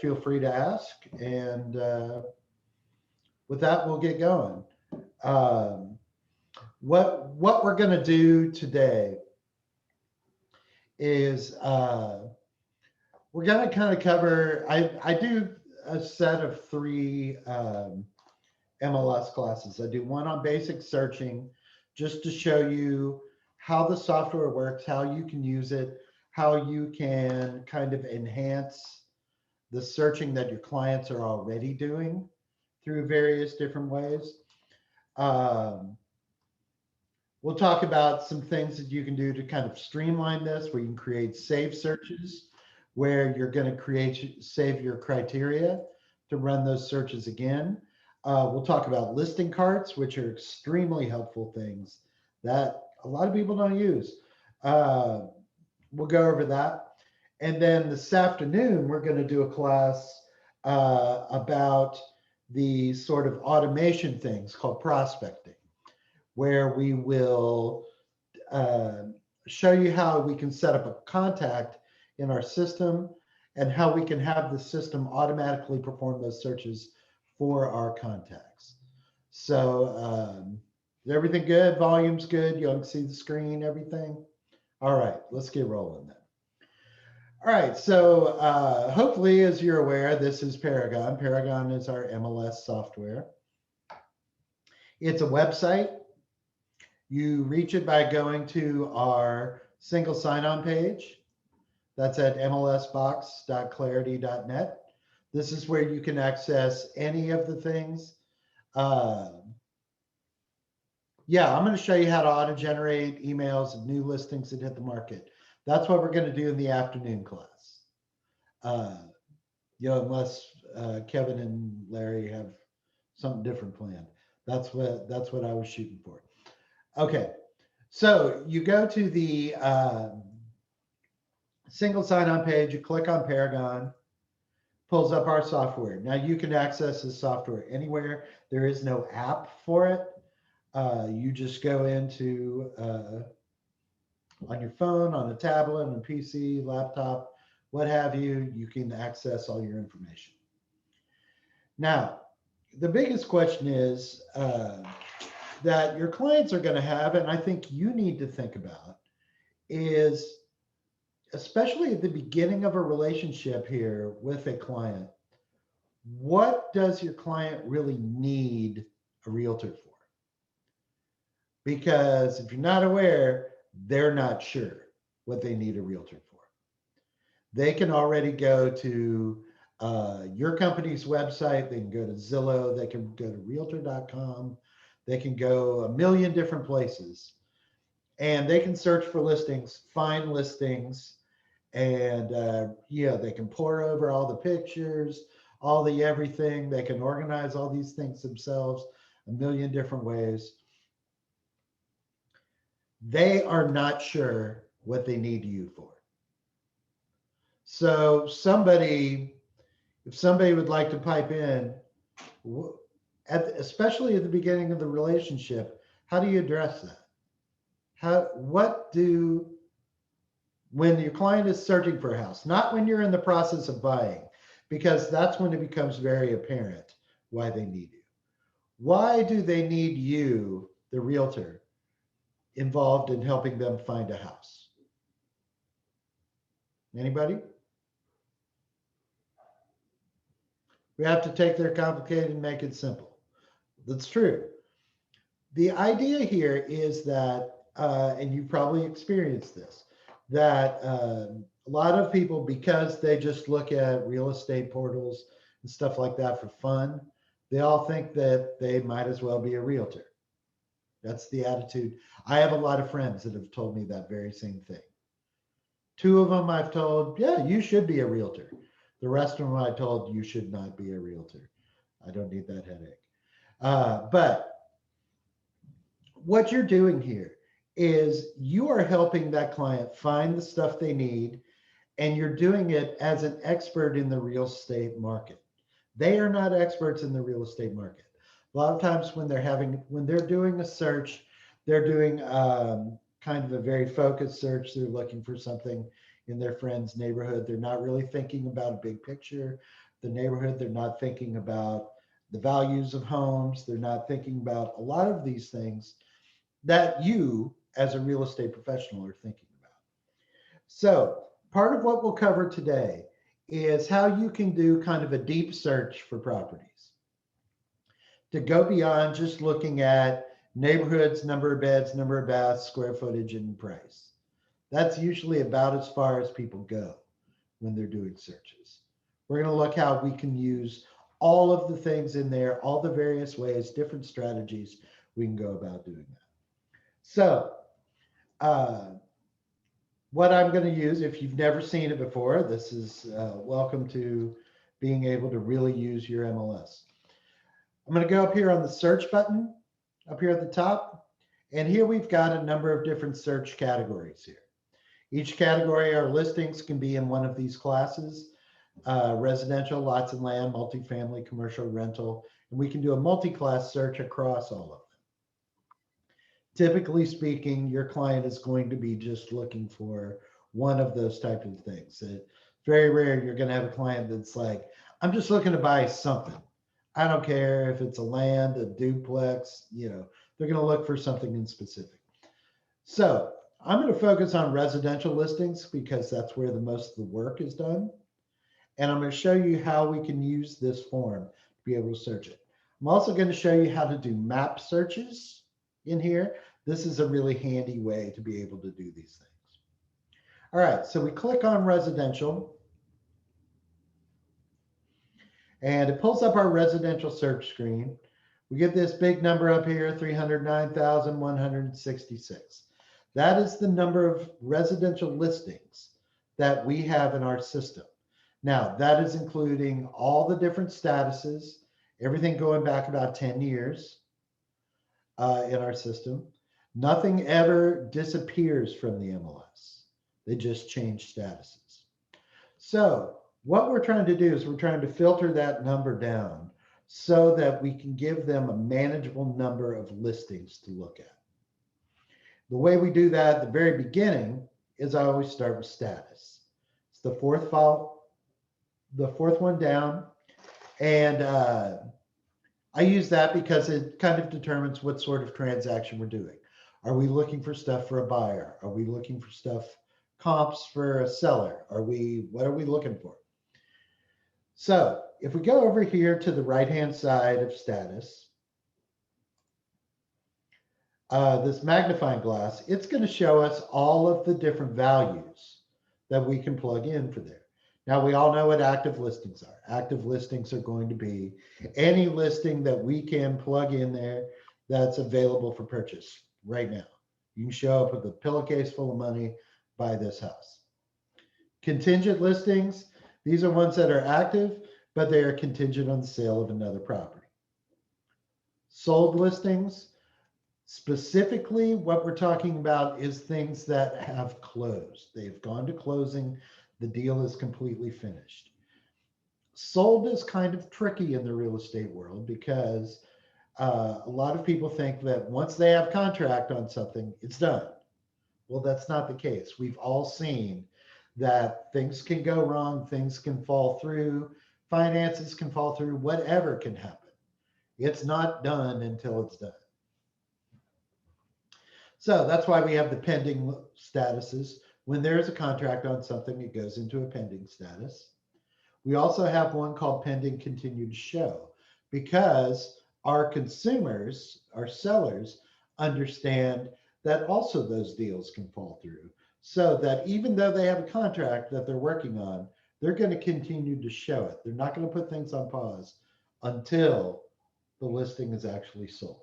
feel free to ask. And with that, we'll get going. Um, what we're going to do today is we're going to kind of cover. I do a set of three MLS classes. I do one on basic searching, just to show you how the software works, how you can use it, how you can kind of enhance the searching that your clients are already doing through various different ways. Um, we'll talk about some things that you can do to kind of streamline this, where you can create save searches, where you're going to save your criteria to run those searches again. We'll talk about listing carts, which are extremely helpful things that a lot of people don't use. Uh, we'll go over that. And then this afternoon, we're going to do a class about the sort of automation things called prospecting, where we will uh, show you how we can set up a contact in our system and how we can have the system automatically perform those searches for our contacts. So, is everything good? Volume's good? You can see the screen, everything? All right, let's get rolling then. All right, so hopefully, as you're aware, this is Paragon. Paragon is our MLS software. It's a website. You reach it by going to our single sign-on page. That's at mlsbox.clarity.net. This is where you can access any of the things. Uh, yeah, I'm going to show you how to auto-generate emails of new listings that hit the market. That's what we're going to do in the afternoon class. Unless Kevin and Larry have something different planned. That's what I was shooting for. Okay, so you go to the single sign-on page, you click on Paragon, pulls up our software. Now you can access this software anywhere. There is no app for it. You just go into on your phone, on a tablet, on a PC, laptop, what have you. You can access all your information. Now, the biggest question is that your clients are going to have, and I think you need to think about, is especially at the beginning of a relationship here with a client, what does your client really need a realtor for? Because if you're not aware, they're not sure what they need a realtor for. They can already go to your company's website. They can go to Zillow. They can go to realtor.com. They can go a million different places, and they can search for listings, find listings, and they can pour over all the pictures, all the everything. They can organize all these things themselves a million different ways. They are not sure what they need you for. So if somebody would like to pipe in, especially at the beginning of the relationship, how do you address that? When your client is searching for a house, not when you're in the process of buying, because that's when it becomes very apparent why they need you. Why do they need you, the realtor, involved in helping them find a house? Anybody? We have to take their complicated and make it simple. That's true. The idea here is that, and you probably experienced this, that a lot of people, because they just look at real estate portals and stuff like that for fun, they all think that they might as well be a realtor. That's the attitude. I have a lot of friends that have told me that very same thing. Two of them I've told, yeah, you should be a realtor. The rest of them I told, you should not be a realtor. I don't need that headache. But what you're doing here is you are helping that client find the stuff they need, and you're doing it as an expert in the real estate market. They are not experts in the real estate market. A lot of times when they're doing a search, they're doing kind of a very focused search. They're looking for something in their friend's neighborhood. They're not really thinking about a big picture, the neighborhood. They're not thinking about the values of homes. They're not thinking about a lot of these things that you, as a real estate professional, are thinking about. So, part of what we'll cover today is how you can do kind of a deep search for properties to go beyond just looking at neighborhoods, number of beds, number of baths, square footage, and price. That's usually about as far as people go when they're doing searches. We're going to look how we can use all of the things in there, all the various ways, different strategies we can go about doing that. So, uh, what I'm going to use, if you've never seen it before, this is welcome to being able to really use your MLS. I'm going to go up here on the search button up here at the top. And here we've got a number of different search categories here. Each category, our listings can be in one of these classes: residential, lots and land, multifamily, commercial, rental, and we can do a multi-class search across all of them. Typically speaking, your client is going to be just looking for one of those type of things. It's very rare you're going to have a client that's like, I'm just looking to buy something. I don't care if it's a land, a duplex, they're going to look for something in specific. So I'm going to focus on residential listings because that's where the most of the work is done. And I'm going to show you how we can use this form to be able to search it. I'm also going to show you how to do map searches in here. This is a really handy way to be able to do these things. All right, so we click on residential. And it pulls up our residential search screen. We get this big number up here, 309,166. That is the number of residential listings that we have in our system. Now, that is including all the different statuses, everything going back about 10 years in our system. Nothing ever disappears from the MLS. They just change statuses. So what we're trying to do is we're trying to filter that number down so that we can give them a manageable number of listings to look at. The way we do that at the very beginning is I always start with status. It's the fourth one down. And I use that because it kind of determines what sort of transaction we're doing. Are we looking for stuff for a buyer? Are we looking for stuff, comps for a seller? What are we looking for? So if we go over here to the right-hand side of status, this magnifying glass, it's going to show us all of the different values that we can plug in for there. Now, we all know what active listings are. Active listings are going to be any listing that we can plug in there that's available for purchase right now. You can show up with a pillowcase full of money, buy this house. Contingent listings, these are ones that are active, but they are contingent on the sale of another property. Sold listings, specifically what we're talking about is things that have closed. They've gone to closing. The deal is completely finished. Sold is kind of tricky in the real estate world because a lot of people think that once they have contract on something, it's done. Well, that's not the case. We've all seen that things can go wrong, things can fall through, finances can fall through, whatever can happen. It's not done until it's done. So that's why we have the pending statuses. When there is a contract on something, it goes into a pending status. We also have one called pending continue to show because our consumers, our sellers, understand that also those deals can fall through. So that even though they have a contract that they're working on, they're going to continue to show it. They're not going to put things on pause until the listing is actually sold.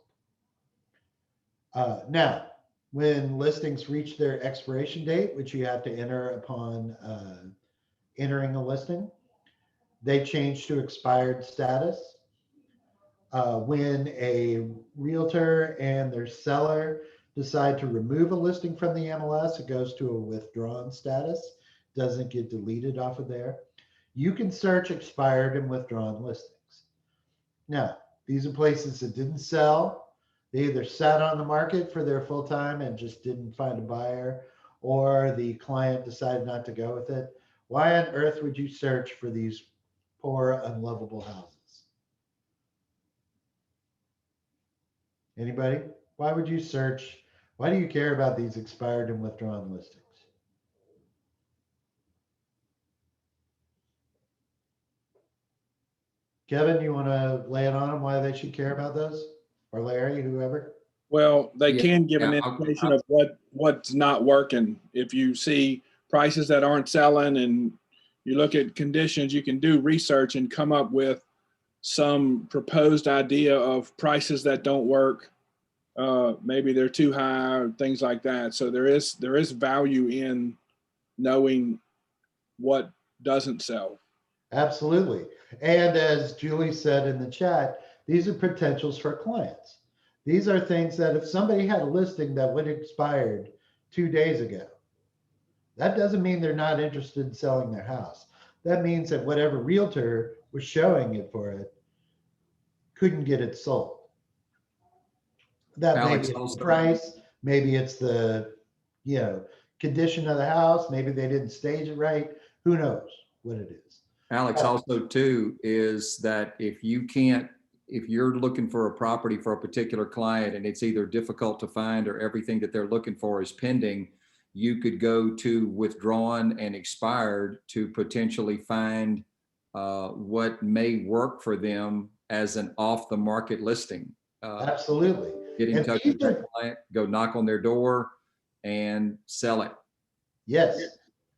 Now, when listings reach their expiration date, which you have to enter upon entering a listing, they change to expired status. When a realtor and their seller decide to remove a listing from the MLS, it goes to a withdrawn status, doesn't get deleted off of there. You can search expired and withdrawn listings. Now, these are places that didn't sell. They either sat on the market for their full time and just didn't find a buyer, or the client decided not to go with it, why on earth would you search for these poor, unlovable houses? Anybody? Why would you search? Why do you care about these expired and withdrawn listings? Kevin, you want to lay it on them why they should care about those? Or Larry, whoever? Well, they Yeah, can give an yeah, indication of what's not working. If you see prices that aren't selling and you look at conditions, you can do research and come up with some proposed idea of prices that don't work. Maybe they're too high or things like that. So there is value in knowing what doesn't sell. Absolutely. And as Julie said in the chat, these are potentials for clients. These are things that if somebody had a listing that would have expired 2 days ago, that doesn't mean they're not interested in selling their house. That means that whatever realtor was showing it for it couldn't get it sold. That Alex, maybe it's also, the price, maybe it's the, you know, condition of the house, maybe they didn't stage it right. Who knows what it is? Alex, also too, is that if you're looking for a property for a particular client and it's either difficult to find or everything that they're looking for is pending, you could go to withdrawn and expired to potentially find what may work for them as an off the market listing. Absolutely. Get in And touch these with that client, go knock on their door and sell it. yes,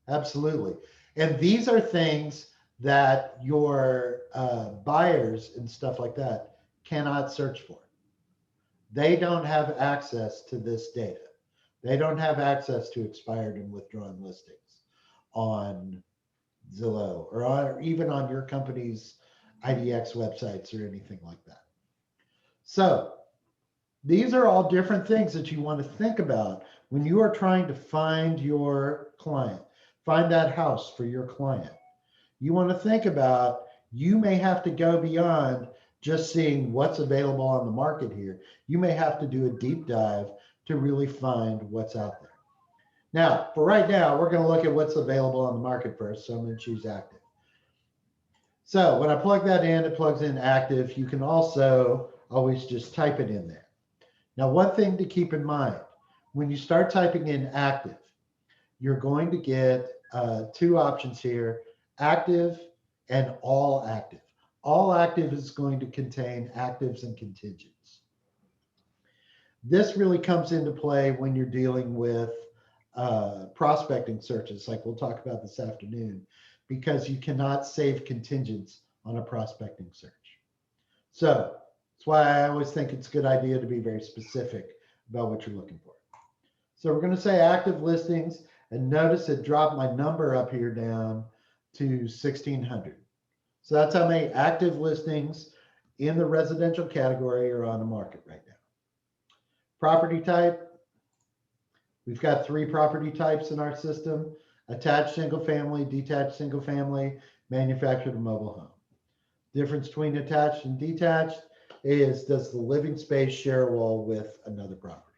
absolutely. And these are things that your buyers and stuff like that cannot search for. They don't have access to this data. They don't have access to expired and withdrawn listings on Zillow or even on your company's IDX websites or anything like that. So these are all different things that you want to think about when you are trying to find your client, find that house for your client. You want to think about, you may have to go beyond just seeing what's available on the market here. You may have to do a deep dive to really find what's out there. Now, for right now, we're going to look at what's available on the market first. So I'm going to choose active. So when I plug that in, it plugs in active. You can also always just type it in there. Now, one thing to keep in mind, when you start typing in active, you're going to get two options here, active and all active. All active is going to contain actives and contingents. This really comes into play when you're dealing with prospecting searches, like we'll talk about this afternoon, because you cannot save contingents on a prospecting search. So that's why I always think it's a good idea to be very specific about what you're looking for. So we're going to say active listings, and notice it dropped my number up here down to 1,600. So that's how many active listings in the residential category are on the market right now. Property type, we've got 3 property types in our system: attached single family, detached single family, manufactured and mobile home. Difference between attached and detached is, does the living space share a wall with another property?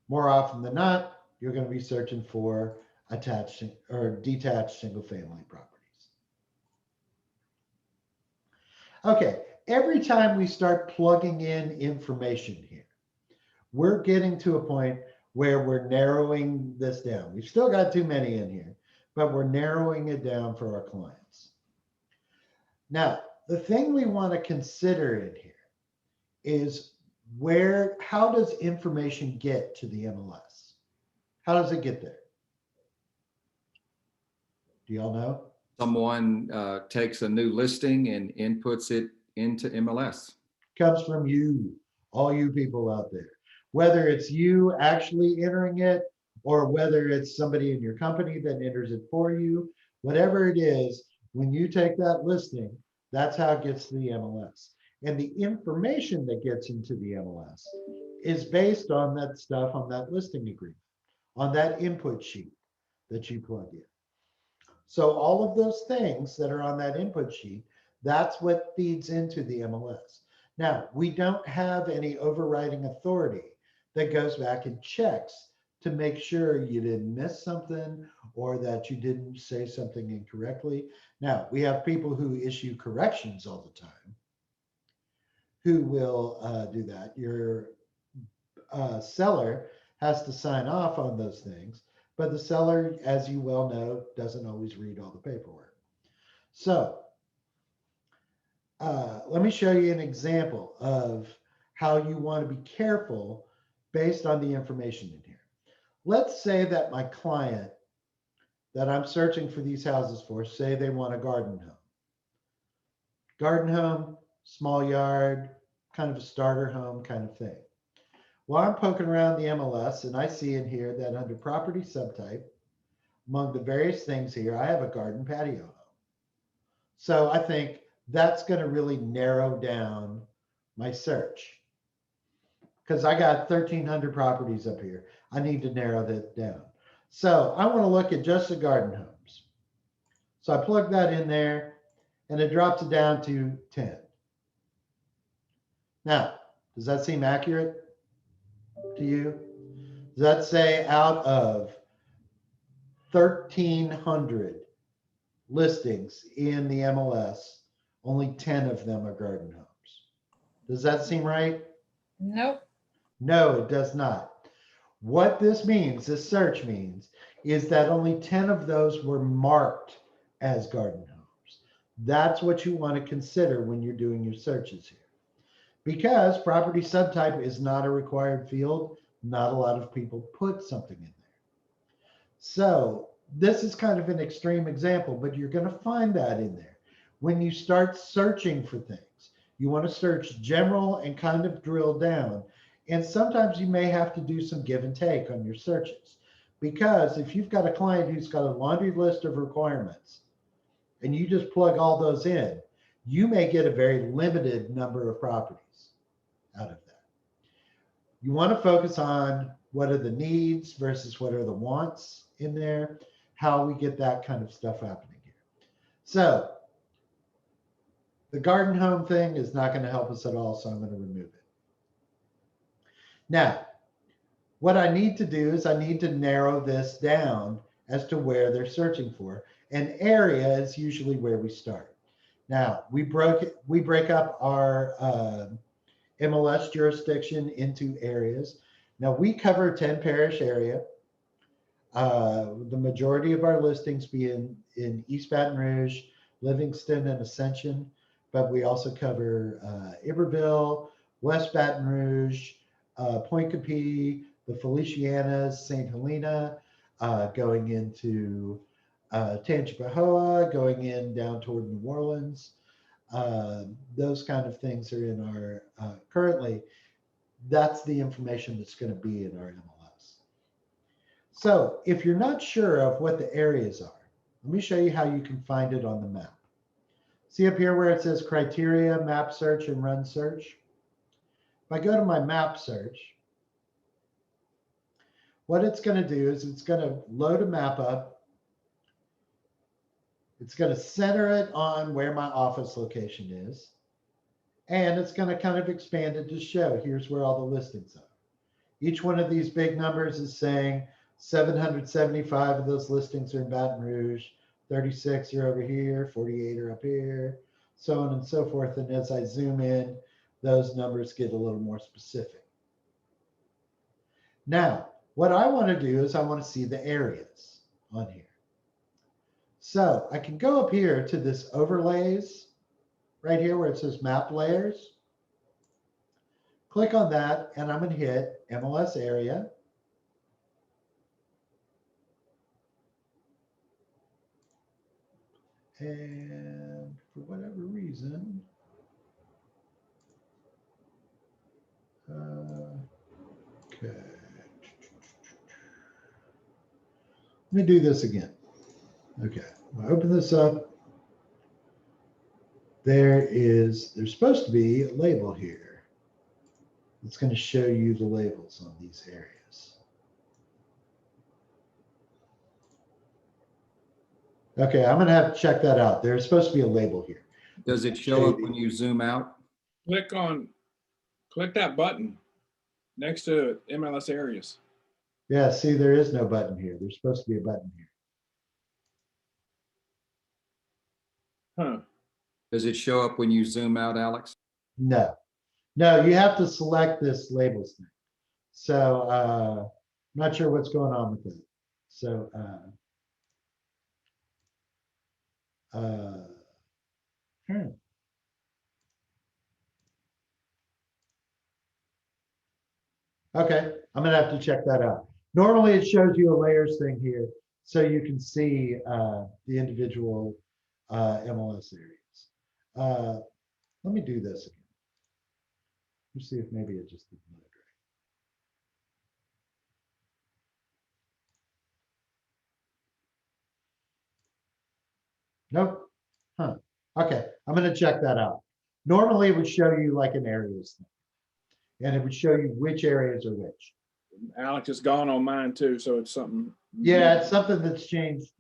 More often than not, you're going to be searching for attached or detached single family properties. Okay, every time we start plugging in information here, we're getting to a point where we're narrowing this down. We've still got too many in here, but we're narrowing it down for our clients. Now, the thing we want to consider in here is how does information get to the MLS? How does it get there? Do y'all know? Someone takes a new listing and inputs it into MLS. Comes from you, all you people out there. Whether it's you actually entering it or whether it's somebody in your company that enters it for you, whatever it is, when you take that listing, that's how it gets to the MLS. And the information that gets into the MLS is based on that stuff on that listing agreement, on that input sheet that you plug in. So all of those things that are on that input sheet, that's what feeds into the MLS. Now, we don't have any overriding authority that goes back and checks to make sure you didn't miss something or that you didn't say something incorrectly. Now, we have people who issue corrections all the time who will do that. Your seller has to sign off on those things, but the seller, as you well know, doesn't always read all the paperwork. So let me show you an example of how you want to be careful based on the information in here. Let's say that my client that I'm searching for these houses for, say they want a garden home. Garden home, small yard, kind of a starter home kind of thing. Well, I'm poking around the MLS and I see in here that under property subtype, among the various things here, I have a garden patio home. So I think that's going to really narrow down my search because I got 1,300 properties up here. I need to narrow that down. So I want to look at just the garden homes. So I plug that in there and it drops it down to 10. Now, does that seem accurate to you? Does that say out of 1,300 listings in the MLS, only 10 of them are garden homes? Does that seem right? Nope. No, it does not. What this means, this search means, is that only 10 of those were marked as garden homes. That's what you want to consider when you're doing your searches here. Because property subtype is not a required field, not a lot of people put something in there. So this is kind of an extreme example, but you're going to find that in there. When you start searching for things, you want to search general and kind of drill down. And sometimes you may have to do some give and take on your searches. Because if you've got a client who's got a laundry list of requirements and you just plug all those in, you may get a very limited number of properties out of that. You want to focus on what are the needs versus what are the wants in there, how we get that kind of stuff happening here. So the garden home thing is not going to help us at all, so I'm going to remove it. Now, what I need to do is I need to narrow this down as to where they're searching for. And area is usually where we start. Now, we break up our MLS jurisdiction into areas. Now, we cover 10 parish area. The majority of our listings be in East Baton Rouge, Livingston, and Ascension, but we also cover Iberville, West Baton Rouge, Point Capee, the Felicianas, St. Helena, going into Tangipahoa, going in down toward New Orleans. Those kind of things are in our currently. That's the information that's going to be in our MLS. So if you're not sure of what the areas are, let me show you how you can find it on the map. See up here where it says criteria, map search, and run search? If I go to my map search, what it's going to do is it's going to load a map up. It's going to center it on where my office location is. And it's going to kind of expand it to show here's where all the listings are. Each one of these big numbers is saying 775 of those listings are in Baton Rouge, 36 are over here, 48 are up here, so on and so forth. And as I zoom in, those numbers get a little more specific. Now, what I want to do is I want to see the areas on here. So I can go up here to this overlays right here where it says map layers. Click on that and I'm going to hit MLS area. And for whatever reason, okay. Let me do this again. Okay, I'll open this up. There's supposed to be a label here. It's going to show you the labels on these areas. Okay, I'm going to have to check that out. There's supposed to be a label here. Does it show up when you zoom out? Click that button next to MLS areas. Yeah, see, there is no button here. There's supposed to be a button here. Huh. Does it show up when you zoom out, Alex? No, no, you have to select this labels thing. So I'm not sure what's going on with it. So hmm. Okay, I'm gonna have to check that out. Normally it shows you a layers thing here so you can see the individual MLS areas. Let me do this again. Let's see if maybe it just didn't load right. Nope. Huh. Okay, I'm gonna check that out. Normally it would show you like an areas thing, and it would show you which areas are which. Alex is gone on mine too, so it's something. Yeah, it's something that's changed.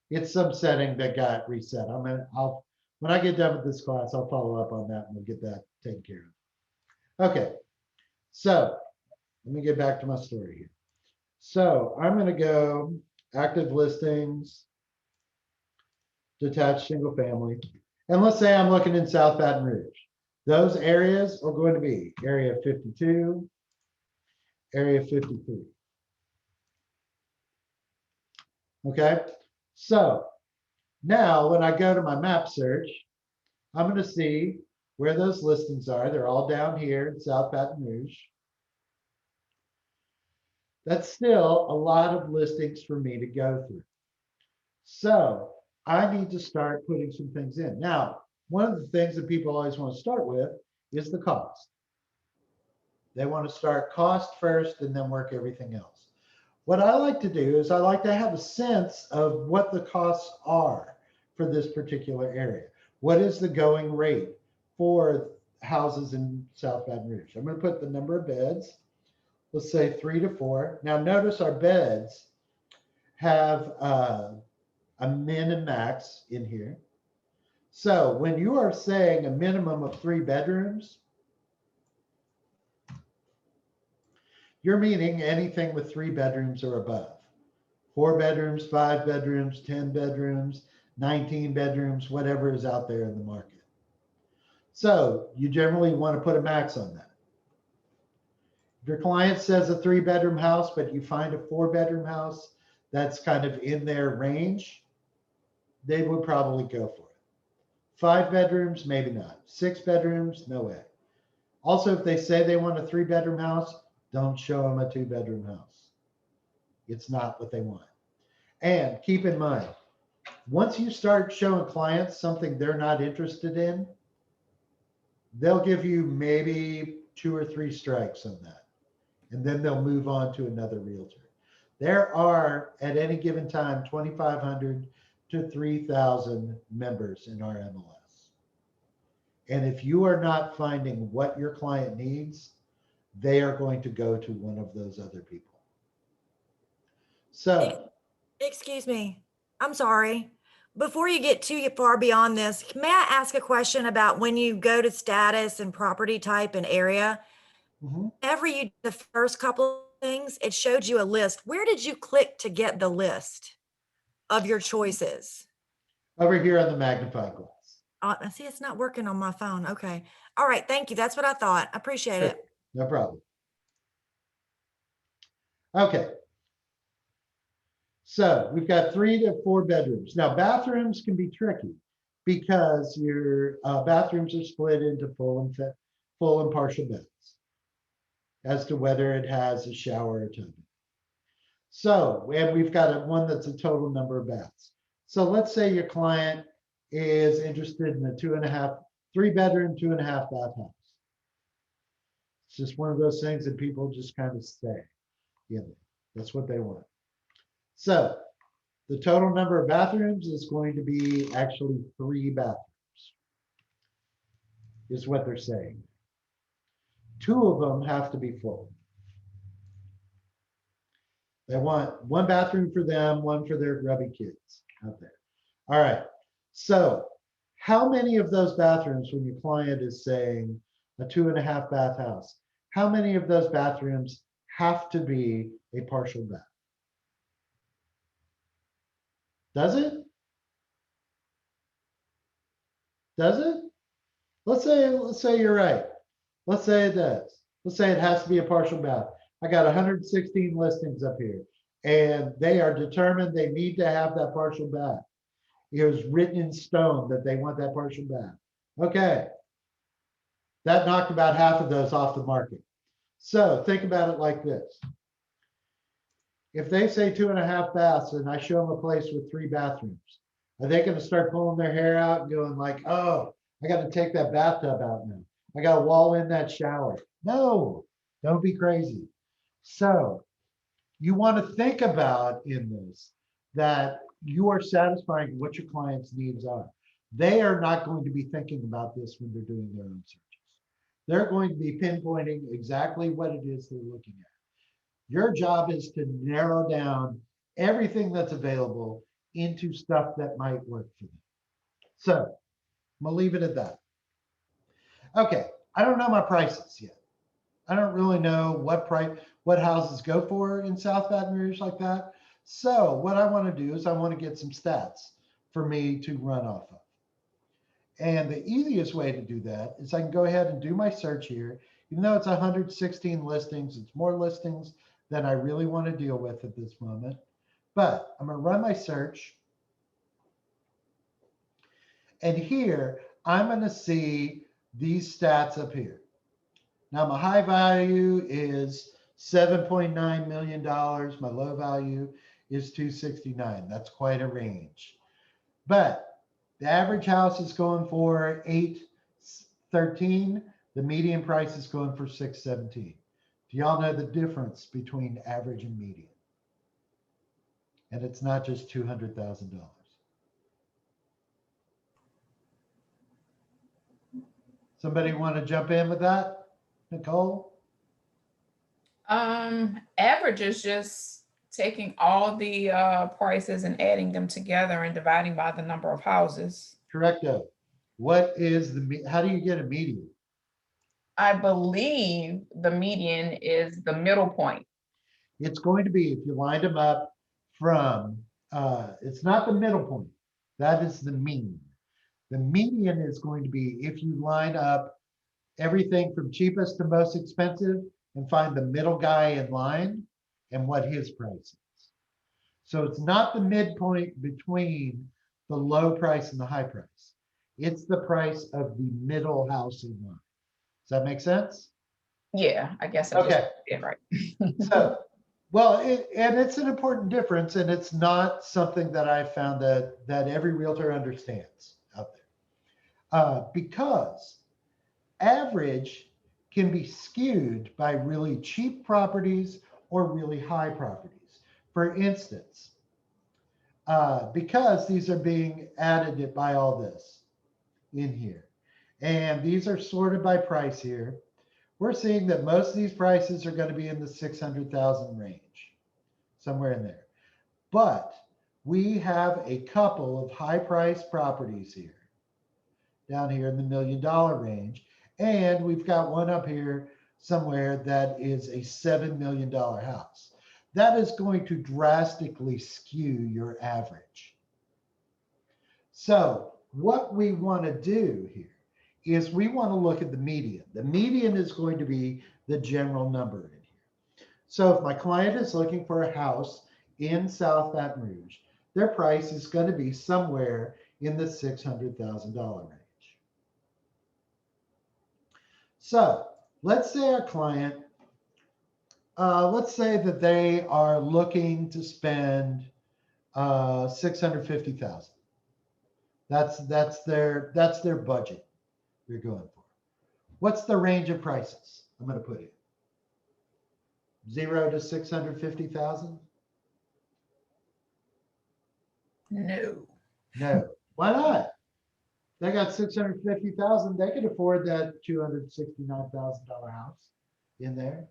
It's some setting that got reset. When I get done with this class, I'll follow up on that and we'll get that taken care of. Okay, so let me get back to my story here. So I'm going to go active listings, detached single family. And let's say I'm looking in South Baton Rouge. Those areas are going to be area 52, area 53. Okay, so now when I go to my map search, I'm going to see where those listings are. They're all down here in South Baton Rouge. That's still a lot of listings for me to go through. So I need to start putting some things in. Now, one of the things that people always want to start with is the cost. They want to start cost first and then work everything else. What I like to do is I like to have a sense of what the costs are for this particular area. What is the going rate for houses in South Baton Rouge? I'm going to put the number of beds. Let's say 3 to 4. Now notice our beds have a min and max in here. So when you are saying a minimum of 3 bedrooms, you're meaning anything with 3 bedrooms or above. 4 bedrooms, 5 bedrooms, 10 bedrooms, 19 bedrooms, whatever is out there in the market. So you generally want to put a max on that. If your client says a 3-bedroom house, but you find a 4-bedroom house that's kind of in their range, they would probably go for it. 5 bedrooms, maybe not. 6 bedrooms, no way. Also, if they say they want a 3-bedroom house, don't show them a 2-bedroom house. It's not what they want. And keep in mind, once you start showing clients something they're not interested in, they'll give you maybe 2 or 3 strikes on that. And then they'll move on to another realtor. There are, at any given time, 2,500 to 3,000 members in our MLS. And if you are not finding what your client needs, they are going to go to one of those other people. So, Excuse me, I'm sorry. Before you get too far beyond this, may I ask a question about when you go to status and property type and area? Whenever you did the first couple of things, it showed you a list. Where did you click to get the list of your choices? over here on the magnifying glass. See, it's not working on my phone. Okay. All right. Thank you. That's what I thought. I appreciate it. No problem. Okay. So we've got 3 to 4 bedrooms. Now bathrooms can be tricky because your bathrooms are split into full and partial beds as to whether it has a shower or tub. So, and we've got one that's a total number of baths. So let's say your client is interested in a 3-bedroom, 2.5 bath house. It's just one of those things that people just kind of stay in. That's what they want. So the total number of bathrooms is going to be actually 3 bathrooms, is what they're saying. 2 of them have to be full. They want 1 bathroom for them, 1 for their grubby kids out there. All right. So how many of those bathrooms, when your client is saying a 2.5 bath house, how many of those bathrooms have to be a partial bath? Does it? Does it? Let's say you're right. Let's say it does. Let's say it has to be a partial bath. I got 116 listings up here, and they are determined they need to have that partial bath. It was written in stone that they want that partial bath. Okay. That knocked about half of those off the market. So think about it like this. If they say 2.5 baths and I show them a place with 3 bathrooms, are they going to start pulling their hair out and going like, oh, I got to take that bathtub out now. I got to wall in that shower. No, don't be crazy. So you want to think about in this that you are satisfying what your client's needs are. They are not going to be thinking about this when they're doing their own searches. They're going to be pinpointing exactly what it is they're looking at. Your job is to narrow down everything that's available into stuff that might work for them. So I'm gonna leave it at that. Okay, I don't know my prices yet. I don't really know what houses go for in South Baton Rouge like that. So what I want to do is I want to get some stats for me to run off of. And the easiest way to do that is I can go ahead and do my search here. Even though it's 116 listings, it's more listings than I really want to deal with at this moment. But I'm going to run my search. And here, I'm going to see these stats up here. Now, my high value is $7.9 million. My low value is 269. That's quite a range. But the average house is going for 813. The median price is going for 617. Do y'all know the difference between average and median? And it's not just $200,000. Somebody want to jump in with that? Nicole? Average is just taking all the prices and adding them together and dividing by the number of houses. Correcto. What is how do you get a median? I believe the median is the middle point. It's going to be, if you lined them up from, it's not the middle point. That is the mean. The median is going to be if you line up everything from cheapest to most expensive and find the middle guy in line and what his price is. So it's not the midpoint between the low price and the high price. It's the price of the middle house in line. Does that make sense? Yeah, I guess I Okay. did right. So, well, and it's an important difference, and it's not something that I found that every realtor understands out there, because average can be skewed by really cheap properties or really high properties. For instance, because these are being added by all this in here, and these are sorted by price here, we're seeing that most of these prices are going to be in the 600,000 range, somewhere in there. But we have a couple of high price properties here, down here in the $1 million range. And we've got one up here somewhere that is a $7 million house. That is going to drastically skew your average. So what we want to do here is we want to look at the median. The median is going to be the general number in here. So if my client is looking for a house in South Baton Rouge, their price is going to be somewhere in the $600,000 range. So let's say our client, let's say that they are looking to spend $650,000. That's their budget you're going for. What's the range of prices? I'm going to put it 0 to 650,000. No. No. Why not? They got 650,000. They could afford that $269,000 house in there.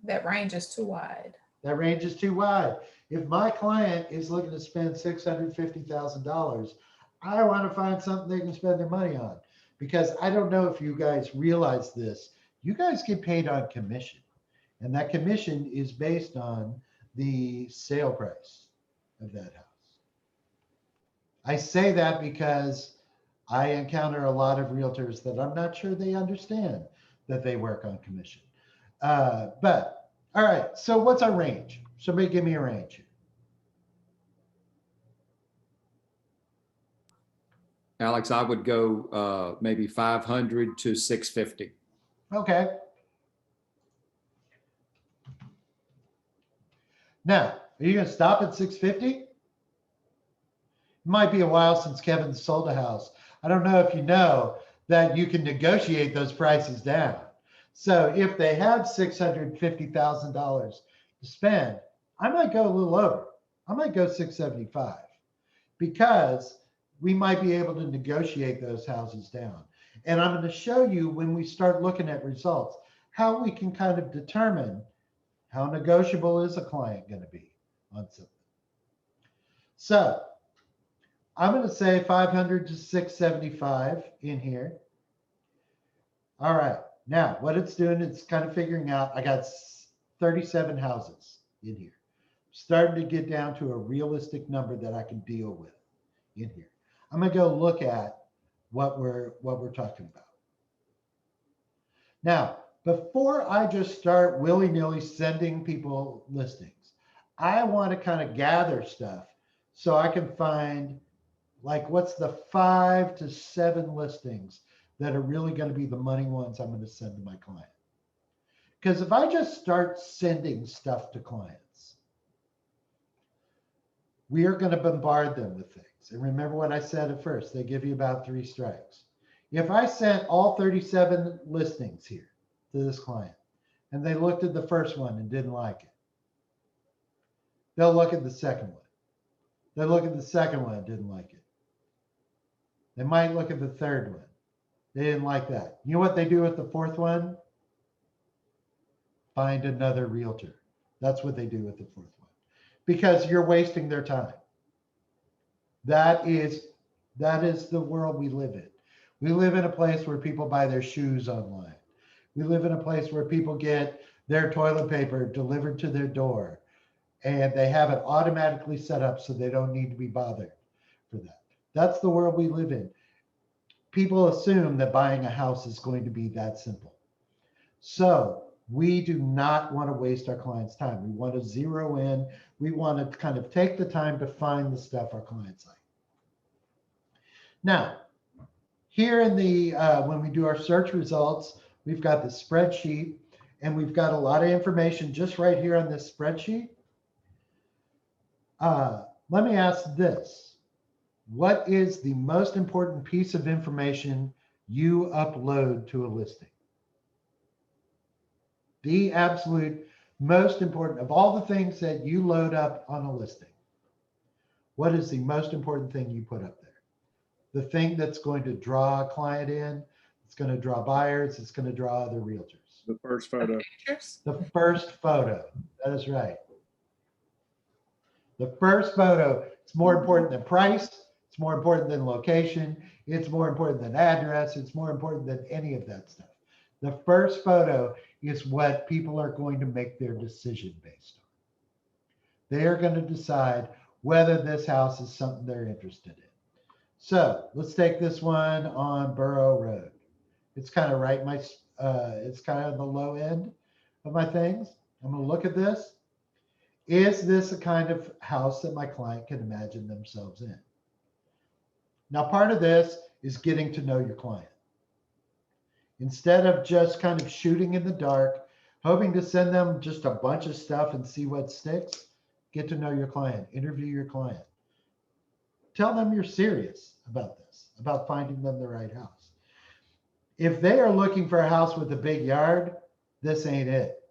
That range is too wide. That range is too wide. If my client is looking to spend $650,000, I want to find something they can spend their money on, because I don't know if you guys realize this. You guys get paid on commission. And that commission is based on the sale price of that house. I say that because I encounter a lot of realtors that I'm not sure they understand that they work on commission. But all right, so what's our range? Somebody give me a range here. Alex, I would go maybe 500 to 650. Okay. Now, are you going to stop at 650? It might be a while since Kevin sold a house. I don't know if you know that you can negotiate those prices down. So if they have $650,000 to spend, I might go a little over. I might go 675 because we might be able to negotiate those houses down. And I'm going to show you when we start looking at results, how we can kind of determine how negotiable is a client going to be on something. So I'm going to say 500 to 675 in here. All right. Now what it's doing, it's kind of figuring out, I got 37 houses in here. Starting to get down to a realistic number that I can deal with in here. I'm going to go look at what we're talking about. Now, before I just start willy-nilly sending people listings, I want to kind of gather stuff so I can find like what's the 5 to 7 listings that are really going to be the money ones I'm going to send to my client. Because if I just start sending stuff to clients, we are going to bombard them with things. And remember what I said at first, they give you about 3 strikes. If I sent all 37 listings here to this client and they looked at the first one and didn't like it, they'll look at the second one. They'll look at the second one and didn't like it. They might look at the third one. They didn't like that. You know what they do with the fourth one? Find another realtor. That's what they do with the fourth one. Because you're wasting their time. That is the world we live in. We live in a place where people buy their shoes online. We live in a place where people get their toilet paper delivered to their door and they have it automatically set up so they don't need to be bothered for that. That's the world we live in. People assume that buying a house is going to be that simple. So we do not want to waste our clients' time. We want to zero in. We want to kind of take the time to find the stuff our clients like. Now, here in the, when we do our search results, we've got the spreadsheet and we've got a lot of information just right here on this spreadsheet. Let me ask this. What is the most important piece of information you upload to a listing? The absolute most important of all the things that you load up on a listing. What is the most important thing you put up there? The thing that's going to draw a client in, it's going to draw buyers, it's going to draw other realtors. The first photo. Pictures? The first photo. That is right. The first photo. It's more important than price. It's more important than location. It's more important than address. It's more important than any of that stuff. The first photo is what people are going to make their decision based on. They are going to decide whether this house is something they're interested in. So let's take this one on Borough Road. It's kind of right, it's kind of the low end of my things. I'm going to look at this. Is this a kind of house that my client can imagine themselves in? Now, part of this is getting to know your client. Instead of just kind of shooting in the dark, hoping to send them just a bunch of stuff and see what sticks, get to know your client, interview your client. Tell them you're serious about this, about finding them the right house. If they are looking for a house with a big yard, this ain't it.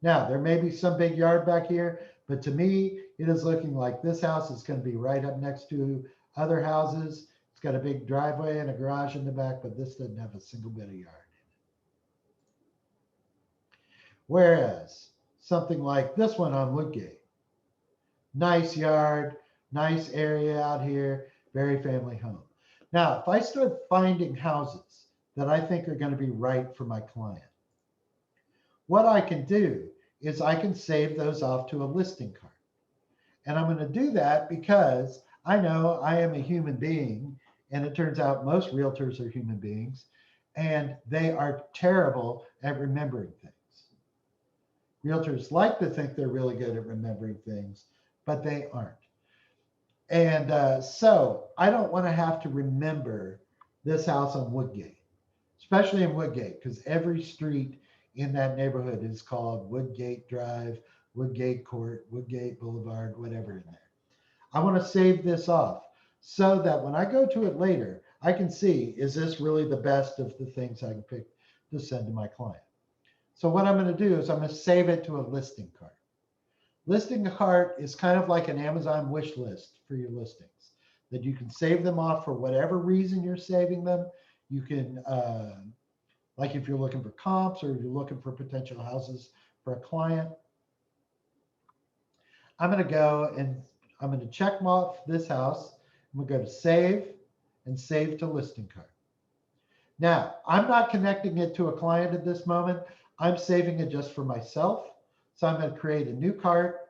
Now, there may be some big yard back here, but to me, it is looking like this house is going to be right up next to other houses. It's got a big driveway and a garage in the back, but this doesn't have a single bit of yard in it. Whereas something like this one on Woodgate, nice yard, nice area out here, very family home. Now, if I start finding houses that I think are going to be right for my client, what I can do is I can save those off to a listing card. And I'm going to do that because I know I am a human being, and it turns out most realtors are human beings, and they are terrible at remembering things. Realtors like to think they're really good at remembering things, but they aren't. And so I don't want to have to remember this house on Woodgate, especially in Woodgate, because every street in that neighborhood is called Woodgate Drive, Woodgate Court, Woodgate Boulevard, whatever in there. I want to save this off so that when I go to it later, I can see, is this really the best of the things I can pick to send to my client? So what I'm going to do is I'm going to save it to a listing card. Listing card is kind of like an Amazon wish list for your listings, that you can save them off for whatever reason you're saving them. You can, like if you're looking for comps or if you're looking for potential houses for a client. I'm going to go and I'm going to check off this house. I'm going to go to save and save to listing card. Now, I'm not connecting it to a client at this moment. I'm saving it just for myself. So I'm going to create a new cart.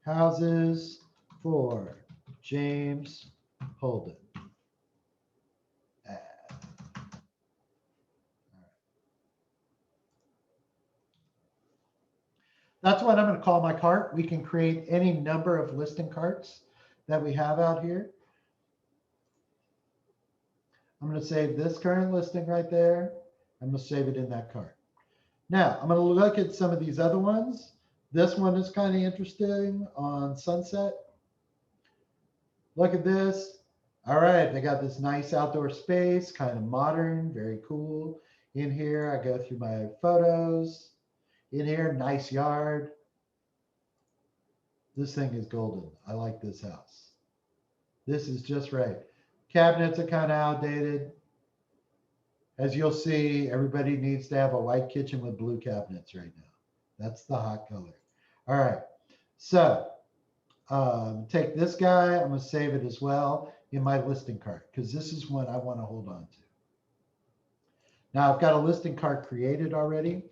Houses for James Holden. That's what I'm going to call my cart. We can create any number of listing carts that we have out here. I'm going to save this current listing right there. I'm going to save it in that cart. Now, I'm going to look at some of these other ones. This one is kind of interesting on Sunset. Look at this. All right, they got this nice outdoor space, kind of modern, very cool. In here, I go through my photos. In here, nice yard. This thing is golden. I like this house. This is just right. Cabinets are kind of outdated. As you'll see, everybody needs to have a white kitchen with blue cabinets right now. That's the hot color. All right. So take this guy. I'm going to save it as well in my listing cart because this is one I want to hold on to. Now I've got a listing cart created already.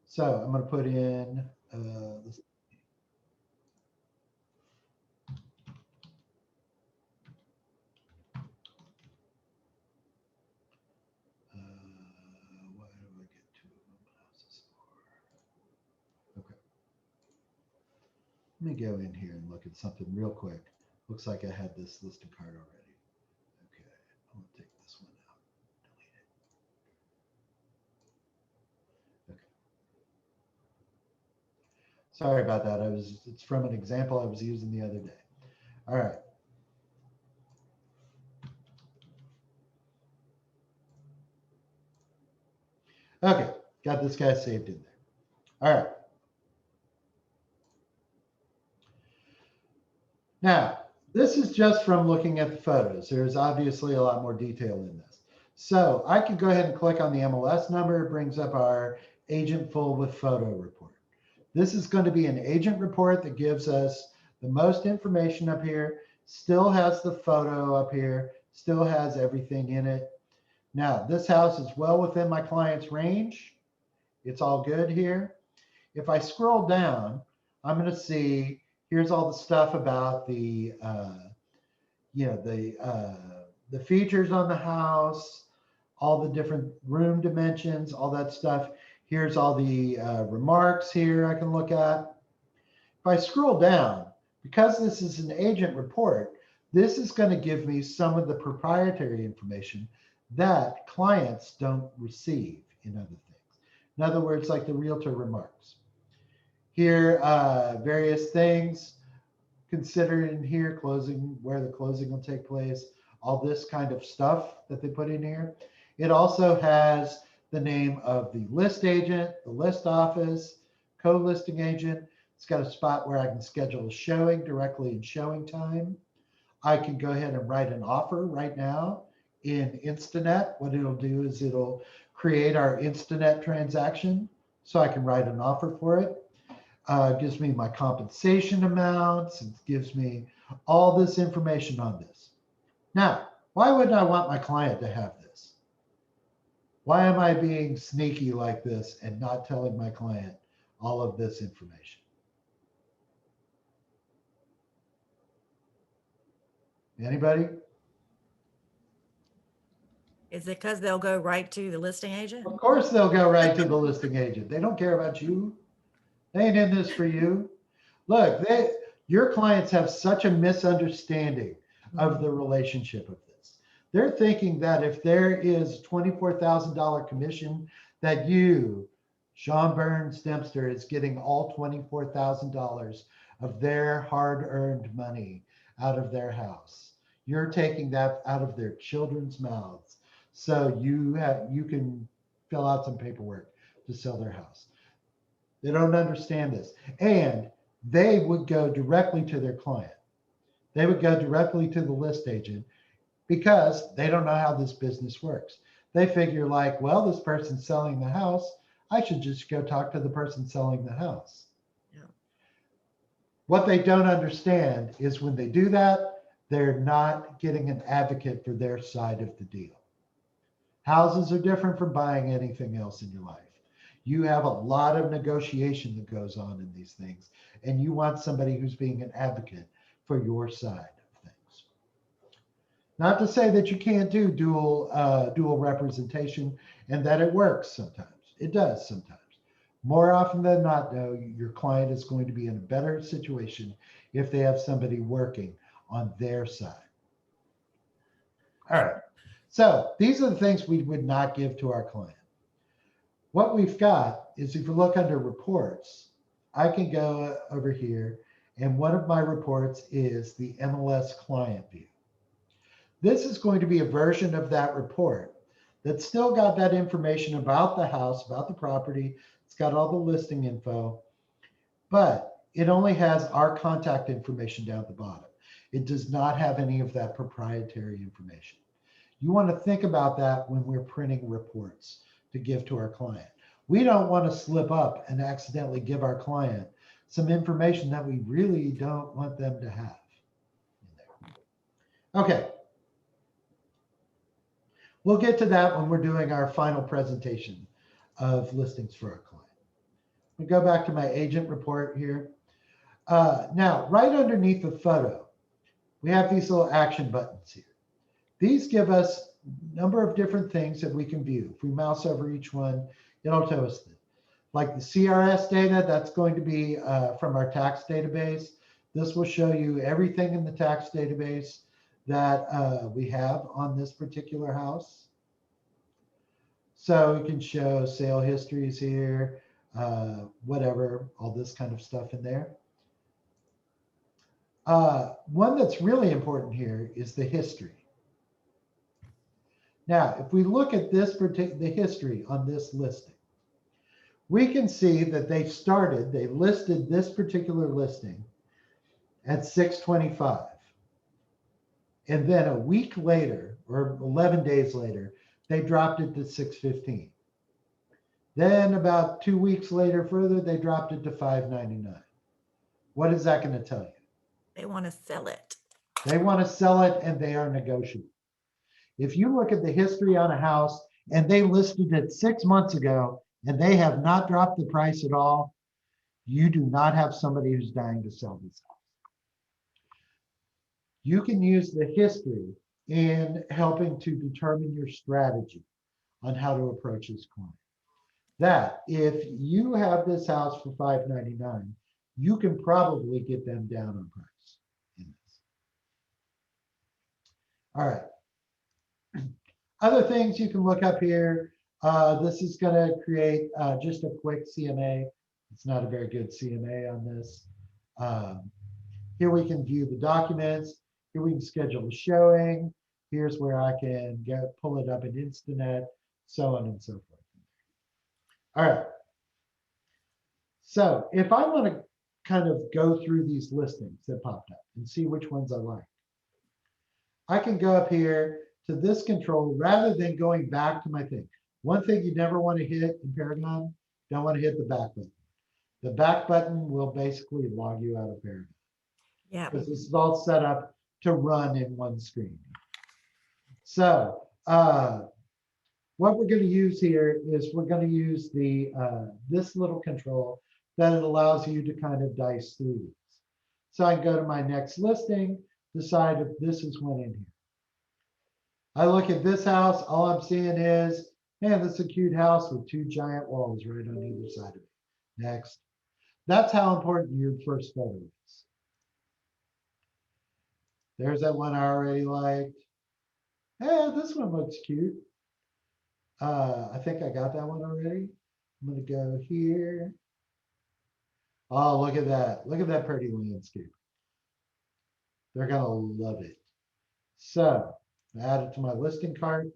So I'm going to put in this. Why do I get two of them? Houses for? Okay. Let me go in here and look at something real quick. Looks like I had this listing card already. Okay, I'm going to take this one out. Delete it. Okay. Sorry about that. It's from an example I was using the other day. All right. Okay, got this guy saved in there. All right. Now, this is just from looking at the photos. There's obviously a lot more detail in this. So I can go ahead and click on the MLS number. It brings up our agent full with photo report. This is going to be an agent report that gives us the most information up here, still has the photo up here, still has everything in it. Now, this house is well within my client's range. It's all good here. If I scroll down, I'm going to see, here's all the stuff about the, the features on the house, all the different room dimensions, all that stuff. Here's all the remarks here I can look at. If I scroll down, because this is an agent report, this is going to give me some of the proprietary information that clients don't receive in other things. In other words, like the realtor remarks. Here, various things considered in here, closing, where the closing will take place, all this kind of stuff that they put in here. It also has the name of the list agent, the list office, co-listing agent. It's got a spot where I can schedule a showing directly in showing time. I can go ahead and write an offer right now in Instanet. What it'll do is it'll create our Instanet transaction so I can write an offer for it. It gives me my compensation amounts. It gives me all this information on this. Now, why wouldn't I want my client to have this? Why am I being sneaky like this and not telling my client all of this information? Anybody? Is it because they'll go right to the listing agent? Of course they'll go right to the listing agent. They don't care about you. They ain't in this for you. Look, your clients have such a misunderstanding of the relationship of this. They're thinking that if there is $24,000 commission, that you, Sean Burns Dempster, is getting all $24,000 of their hard-earned money out of their house. You're taking that out of their children's mouths, so you can fill out some paperwork to sell their house. They don't understand this, and they would go directly to their client. They would go directly to the list agent because they don't know how this business works. They figure like, well, this person's selling the house. I should just go talk to the person selling the house. Yeah. What they don't understand is when they do that, they're not getting an advocate for their side of the deal. Houses are different from buying anything else in your life. You have a lot of negotiation that goes on in these things, and you want somebody who's being an advocate for your side of things. Not to say that you can't do dual representation and that it works sometimes. It does sometimes. More often than not, though, your client is going to be in a better situation if they have somebody working on their side. All right. So these are the things we would not give to our client. What we've got is, if you look under reports, I can go over here, and one of my reports is the MLS client view. This is going to be a version of that report that's still got that information about the house, about the property. It's got all the listing info, but it only has our contact information down at the bottom. It does not have any of that proprietary information. You want to think about that when we're printing reports to give to our client. We don't want to slip up and accidentally give our client some information that we really don't want them to have. Okay. We'll get to that when we're doing our final presentation of listings for our client. We go back to my agent report here. Now, right underneath the photo, we have these little action buttons here. These give us a number of different things that we can view. If we mouse over each one, it'll tell us that. Like the CRS data, that's going to be from our tax database. This will show you everything in the tax database that we have on this particular house. So we can show sale histories here, whatever, all this kind of stuff in there. One that's really important here is the history. Now, if we look at this the history on this listing, we can see that they listed this particular listing at 625. And then a week later, or 11 days later, they dropped it to 615. Then about 2 weeks later further, they dropped it to 599. What is that going to tell you? They want to sell it. They want to sell it, and they are negotiable. If you look at the history on a house and they listed it 6 months ago and they have not dropped the price at all, you do not have somebody who's dying to sell this house. You can use the history in helping to determine your strategy on how to approach this client. That if you have this house for $599, you can probably get them down on price in this. All right. Other things you can look up here. This is going to create just a quick CMA. It's not a very good CMA on this. Here we can view the documents. Here we can schedule a showing. Here's where I can pull it up in Instanet, so on and so forth. All right. So if I want to kind of go through these listings that popped up and see which ones I like, I can go up here to this control rather than going back to my thing. One thing you never want to hit in Paragon, don't want to hit the back button. The back button will basically log you out of Paragon. Yeah. Because this is all set up to run in one screen. So what we're going to use here is we're going to use the this little control that it allows you to kind of dice through these. So I can go to my next listing, decide if this is one in here. I look at this house, all I'm seeing is, man, this is a cute house with two giant walls right on either side of it. Next. That's how important your first photo is. There's that one I already liked. Hey, this one looks cute. I think I got that one already. I'm gonna go here. Oh, look at that. Look at that pretty landscape. They're gonna love it. So add it to my listing cart.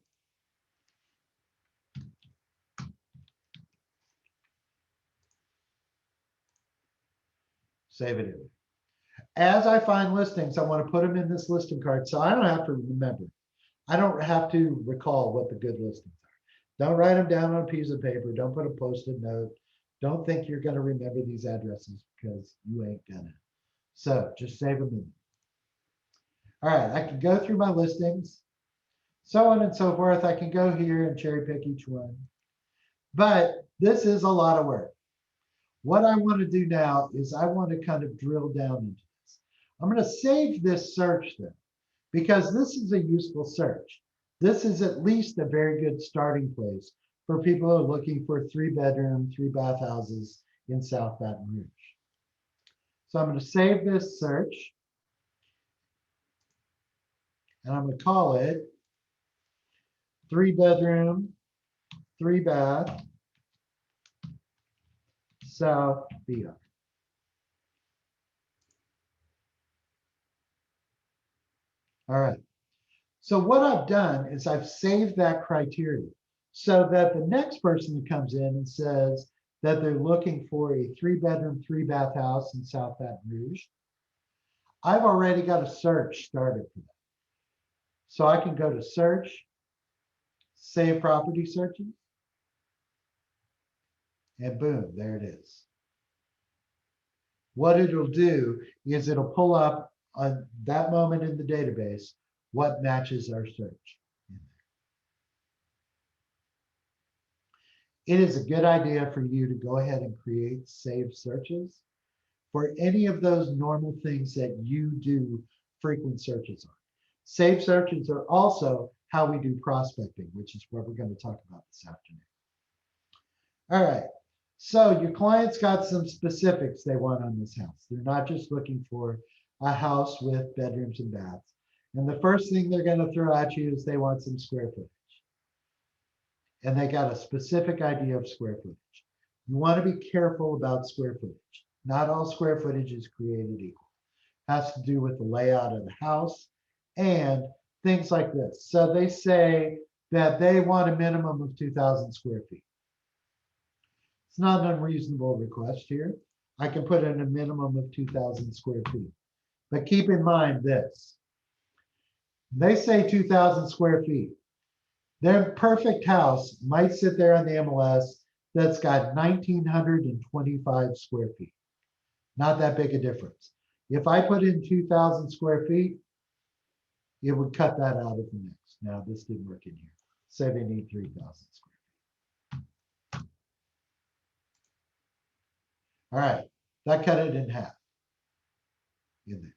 Save it in. As I find listings, I want to put them in this listing card so I don't have to remember. I don't have to recall what the good listings are. Don't write them down on a piece of paper. Don't put a post-it note. Don't think you're going to remember these addresses because you ain't gonna. So just save them in. All right, I can go through my listings, so on and so forth. I can go here and cherry pick each one. But this is a lot of work. What I want to do now is I want to kind of drill down into this. I'm going to save this search then, because this is a useful search. This is at least a very good starting place for people who are looking for 3-bedroom, 3-bath houses in South Baton Rouge. So I'm going to save this search. And I'm going to call it 3-bedroom, 3-bath, South BR. All right. So what I've done is I've saved that criteria so that the next person that comes in and says that they're looking for a 3-bedroom, 3-bath house in South Baton Rouge, I've already got a search started for that. So I can go to search, save property searches, and boom, there it is. What it'll do is it'll pull up on that moment in the database what matches our search. It is a good idea for you to go ahead and create saved searches for any of those normal things that you do frequent searches on. Saved searches are also how we do prospecting, which is what we're going to talk about this afternoon. All right. So your client's got some specifics they want on this house. They're not just looking for a house with bedrooms and baths. And the first thing they're going to throw at you is they want some square footage. And they got a specific idea of square footage. You want to be careful about square footage. Not all square footage is created equal. It has to do with the layout of the house and things like this. So they say that they want a minimum of 2,000 square feet. It's not an unreasonable request here. I can put in a minimum of 2,000 square feet. But keep in mind this. They say 2,000 square feet. Their perfect house might sit there on the MLS that's got 1,925 square feet. Not that big a difference. If I put in 2,000 square feet, it would cut that out of the mix. Now, this didn't work in here. Say they need 3,000 square feet. All right, that cut it in half in there.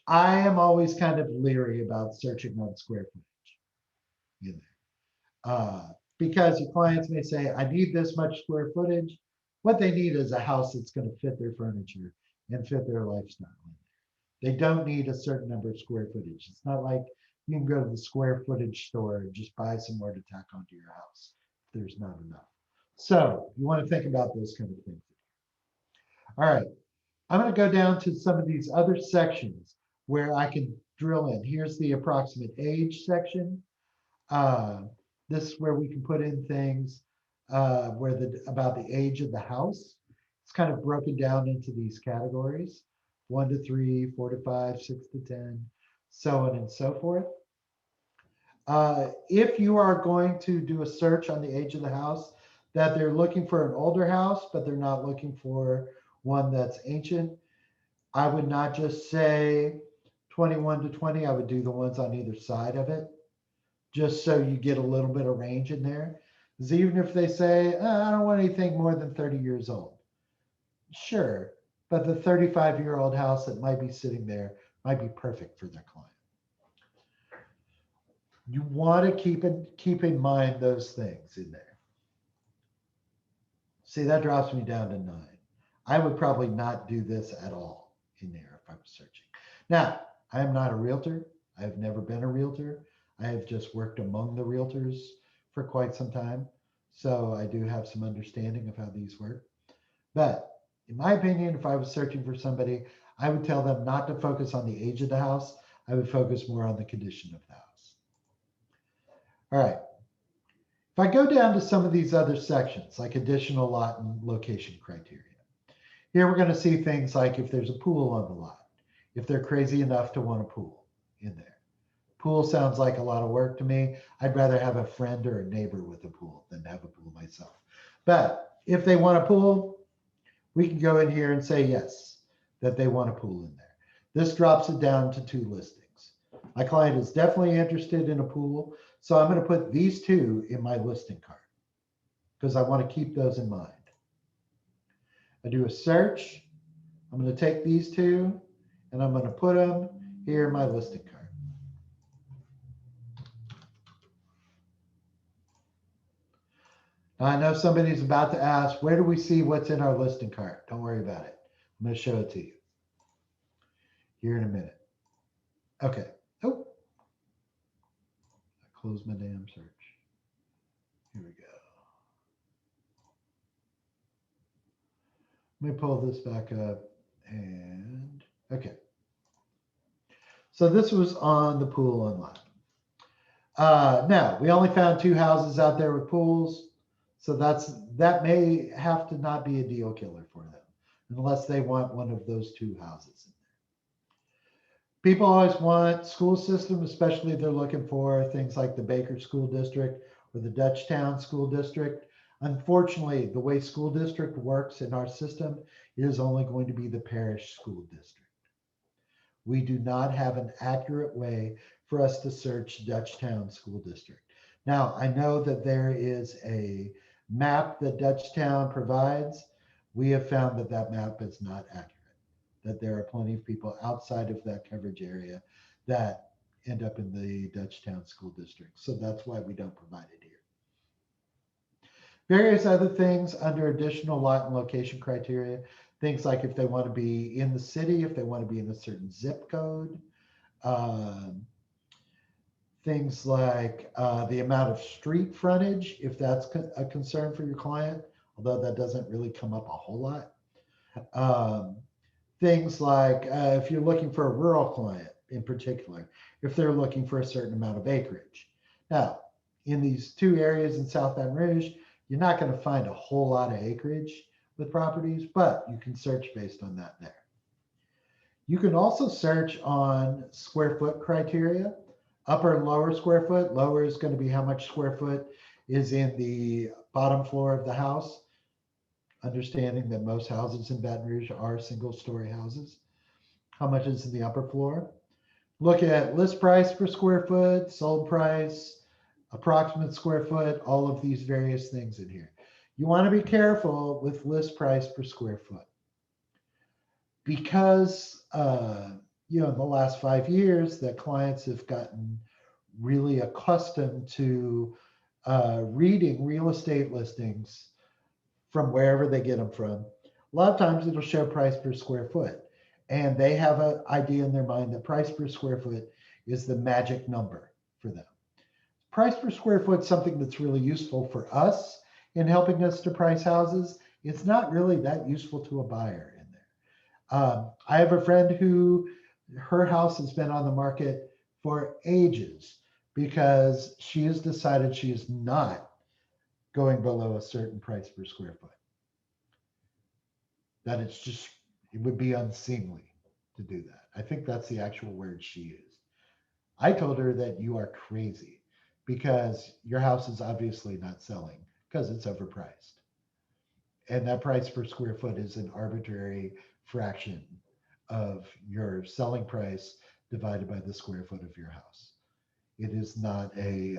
I am always kind of leery about searching on square footage in there. Because your clients may say, I need this much square footage. What they need is a house that's going to fit their furniture and fit their lifestyle in there. They don't need a certain number of square footage. It's not like you can go to the square footage store and just buy some more to tack onto your house if there's not enough. So you want to think about those kind of things. All right, I'm going to go down to some of these other sections where I can drill in. Here's the approximate age section. This is where we can put in things about the age of the house. It's kind of broken down into these categories: 1 to 3, 4 to 5, 6 to 10, so on and so forth. If you are going to do a search on the age of the house, that they're looking for an older house, but they're not looking for one that's ancient, I would not just say 21 to 20. I would do the ones on either side of it. just so you get a little bit of range in there. Because even if they say, I don't want anything more than 30 years old, sure, but the 35-year-old house that might be sitting there might be perfect for their client. You want to keep in mind those things in there. See, that drops me down to 9. I would probably not do this at all in there if I was searching. Now, I am not a realtor. I have never been a realtor. I have just worked among the realtors for quite some time. So I do have some understanding of how these work. But in my opinion, if I was searching for somebody, I would tell them not to focus on the age of the house. I would focus more on the condition of the house. All right. If I go down to some of these other sections, like additional lot and location criteria, here we're going to see things like if there's a pool on the lot, if they're crazy enough to want a pool in there. Pool sounds like a lot of work to me. I'd rather have a friend or a neighbor with a pool than have a pool myself. But if they want a pool, we can go in here and say yes, that they want a pool in there. This drops it down to 2 listings. My client is definitely interested in a pool, so I'm going to put these 2 in my listing card because I want to keep those in mind. I do a search. I'm going to take these 2 and I'm going to put them here in my listing card. Now, I know somebody's about to ask, where do we see what's in our listing card? Don't worry about it. I'm going to show it to you here in a minute. Okay. Oh, I closed my damn search. Here we go. Let me pull this back up and okay. So this was on the pool online. Now we only found 2 houses out there with pools. So that may have to not be a deal killer for them unless they want one of those 2 houses in there. People always want school system, especially if they're looking for things like the Baker School District or the Dutchtown School District. Unfortunately, the way school district works in our system is only going to be the parish school district. We do not have an accurate way for us to search Dutchtown School District. Now, I know that there is a map that Dutchtown provides. We have found that that map is not accurate, that there are plenty of people outside of that coverage area that end up in the Dutchtown School District. So that's why we don't provide it here. Various other things under additional lot and location criteria, things like if they want to be in the city, if they want to be in a certain zip code, things like the amount of street frontage, if that's a concern for your client, although that doesn't really come up a whole lot. Things like if you're looking for a rural client in particular, if they're looking for a certain amount of acreage. Now, in these 2 areas in South Baton Rouge, you're not going to find a whole lot of acreage with properties, but you can search based on that there. You can also search on square foot criteria, upper and lower square foot. Lower is going to be how much square foot is in the bottom floor of the house, understanding that most houses in Baton Rouge are single-story houses. How much is in the upper floor? Look at list price per square foot, sold price, approximate square foot, all of these various things in here. You want to be careful with list price per square foot because, in the last 5 years that clients have gotten really accustomed to reading real estate listings from wherever they get them from. A lot of times it'll show price per square foot. And they have an idea in their mind that price per square foot is the magic number for them. Price per square foot is something that's really useful for us in helping us to price houses. It's not really that useful to a buyer in there. I have a friend who her house has been on the market for ages because she has decided she is not going below a certain price per square foot. That it would be unseemly to do that. I think that's the actual word she used. I told her that you are crazy because your house is obviously not selling because it's overpriced. And that price per square foot is an arbitrary fraction of your selling price divided by the square foot of your house. It is not a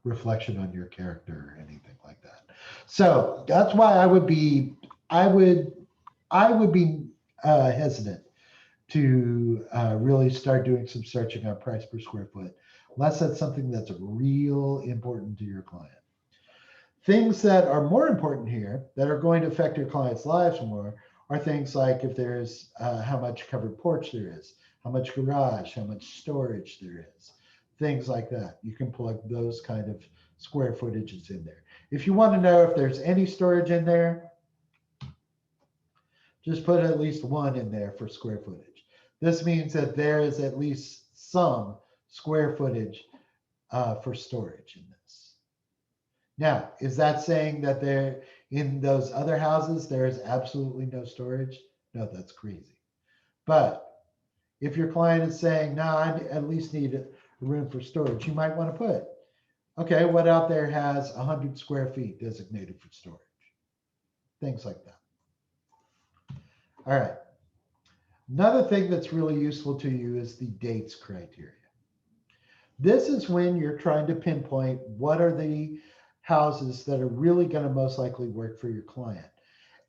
reflection on your character or anything like that. So that's why I would be hesitant to really start doing some searching on price per square foot, unless that's something that's real important to your client. Things that are more important here that are going to affect your clients' lives more are things like if there's how much covered porch there is, how much garage, how much storage there is, things like that. You can plug those kind of square footages in there. If you want to know if there's any storage in there, just put at least one in there for square footage. This means that there is at least some square footage for storage in this. Now, is that saying that there in those other houses there is absolutely no storage? No, that's crazy. But if your client is saying, no, I at least need a room for storage, you might want to put, okay, what out there has 100 square feet designated for storage? Things like that. All right. Another thing that's really useful to you is the dates criteria. This is when you're trying to pinpoint what are the houses that are really going to most likely work for your client.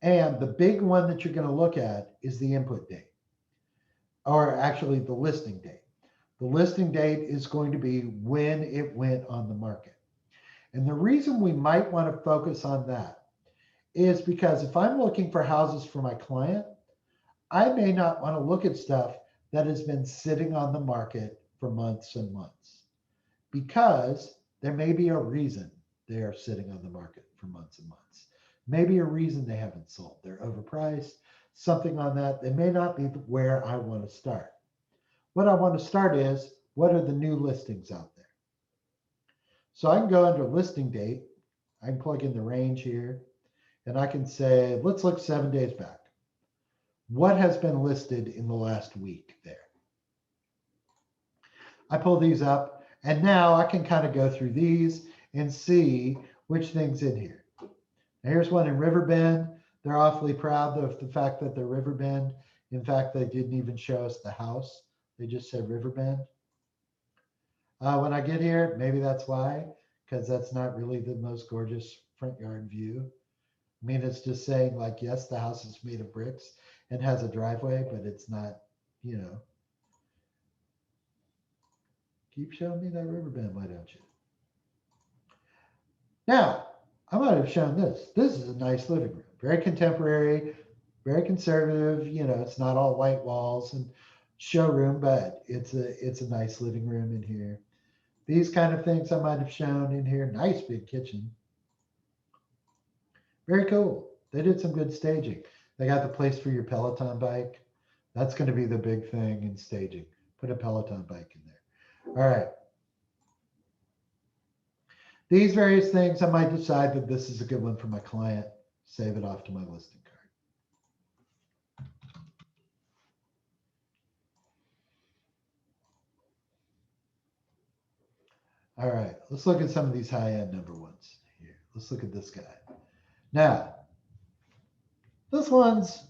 And the big one that you're going to look at is the input date, or actually the listing date. The listing date is going to be when it went on the market. And the reason we might want to focus on that is because if I'm looking for houses for my client, I may not want to look at stuff that has been sitting on the market for months and months, because there may be a reason they are sitting on the market for months and months. Maybe a reason they haven't sold. They're overpriced, something on that. They may not be where I want to start. What I want to start is, what are the new listings out there? So I can go under listing date. I can plug in the range here, and I can say, let's look 7 days back. What has been listed in the last week there? I pull these up, and now I can kind of go through these and see which thing's in here. Now here's one in Riverbend. They're awfully proud of the fact that they're Riverbend. In fact, they didn't even show us the house. They just said Riverbend. When I get here, maybe that's why, because that's not really the most gorgeous front yard view. I mean, it's just saying like, yes, the house is made of bricks and has a driveway, but it's not, you know. Keep showing me that Riverbend, why don't you? Now, I might have shown this. This is a nice living room, very contemporary, very conservative. You know, it's not all white walls and showroom, but it's a nice living room in here. These kind of things I might have shown in here. Nice big kitchen. Very cool. They did some good staging. They got the place for your Peloton bike. That's going to be the big thing in staging. Put a Peloton bike in there. All right. These various things, I might decide that this is a good one for my client. Save it off to my listing card. All right, let's look at some of these high-end number ones here. Let's look at this guy. Now, this one's,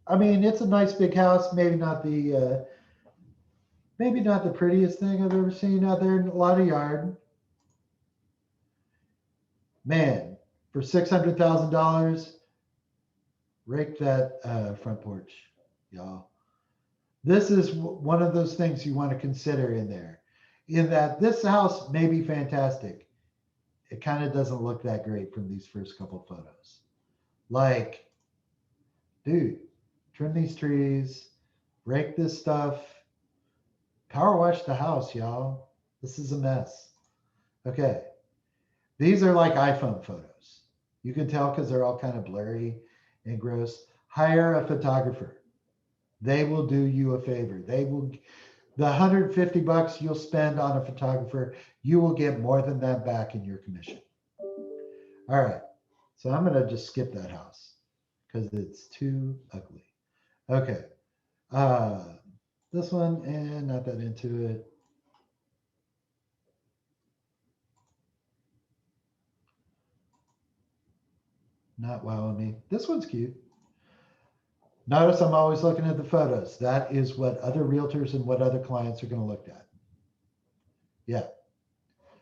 I mean, it's a nice big house. Maybe not the prettiest thing I've ever seen out there. A lot of yard. Man, for $600,000, rake that front porch, y'all. This is one of those things you want to consider in there. In that this house may be fantastic. It kind of doesn't look that great from these first couple photos. Like, dude, trim these trees, rake this stuff, power wash the house, y'all. This is a mess. Okay. These are like iPhone photos. You can tell because they're all kind of blurry and gross. Hire a photographer. They will do you a favor. They will, the $150 you'll spend on a photographer, you will get more than that back in your commission. All right. So I'm going to just skip that house because it's too ugly. Okay. This one, and not that into it. Not wowing me. This one's cute. Notice I'm always looking at the photos. That is what other realtors and what other clients are going to look at. Yeah.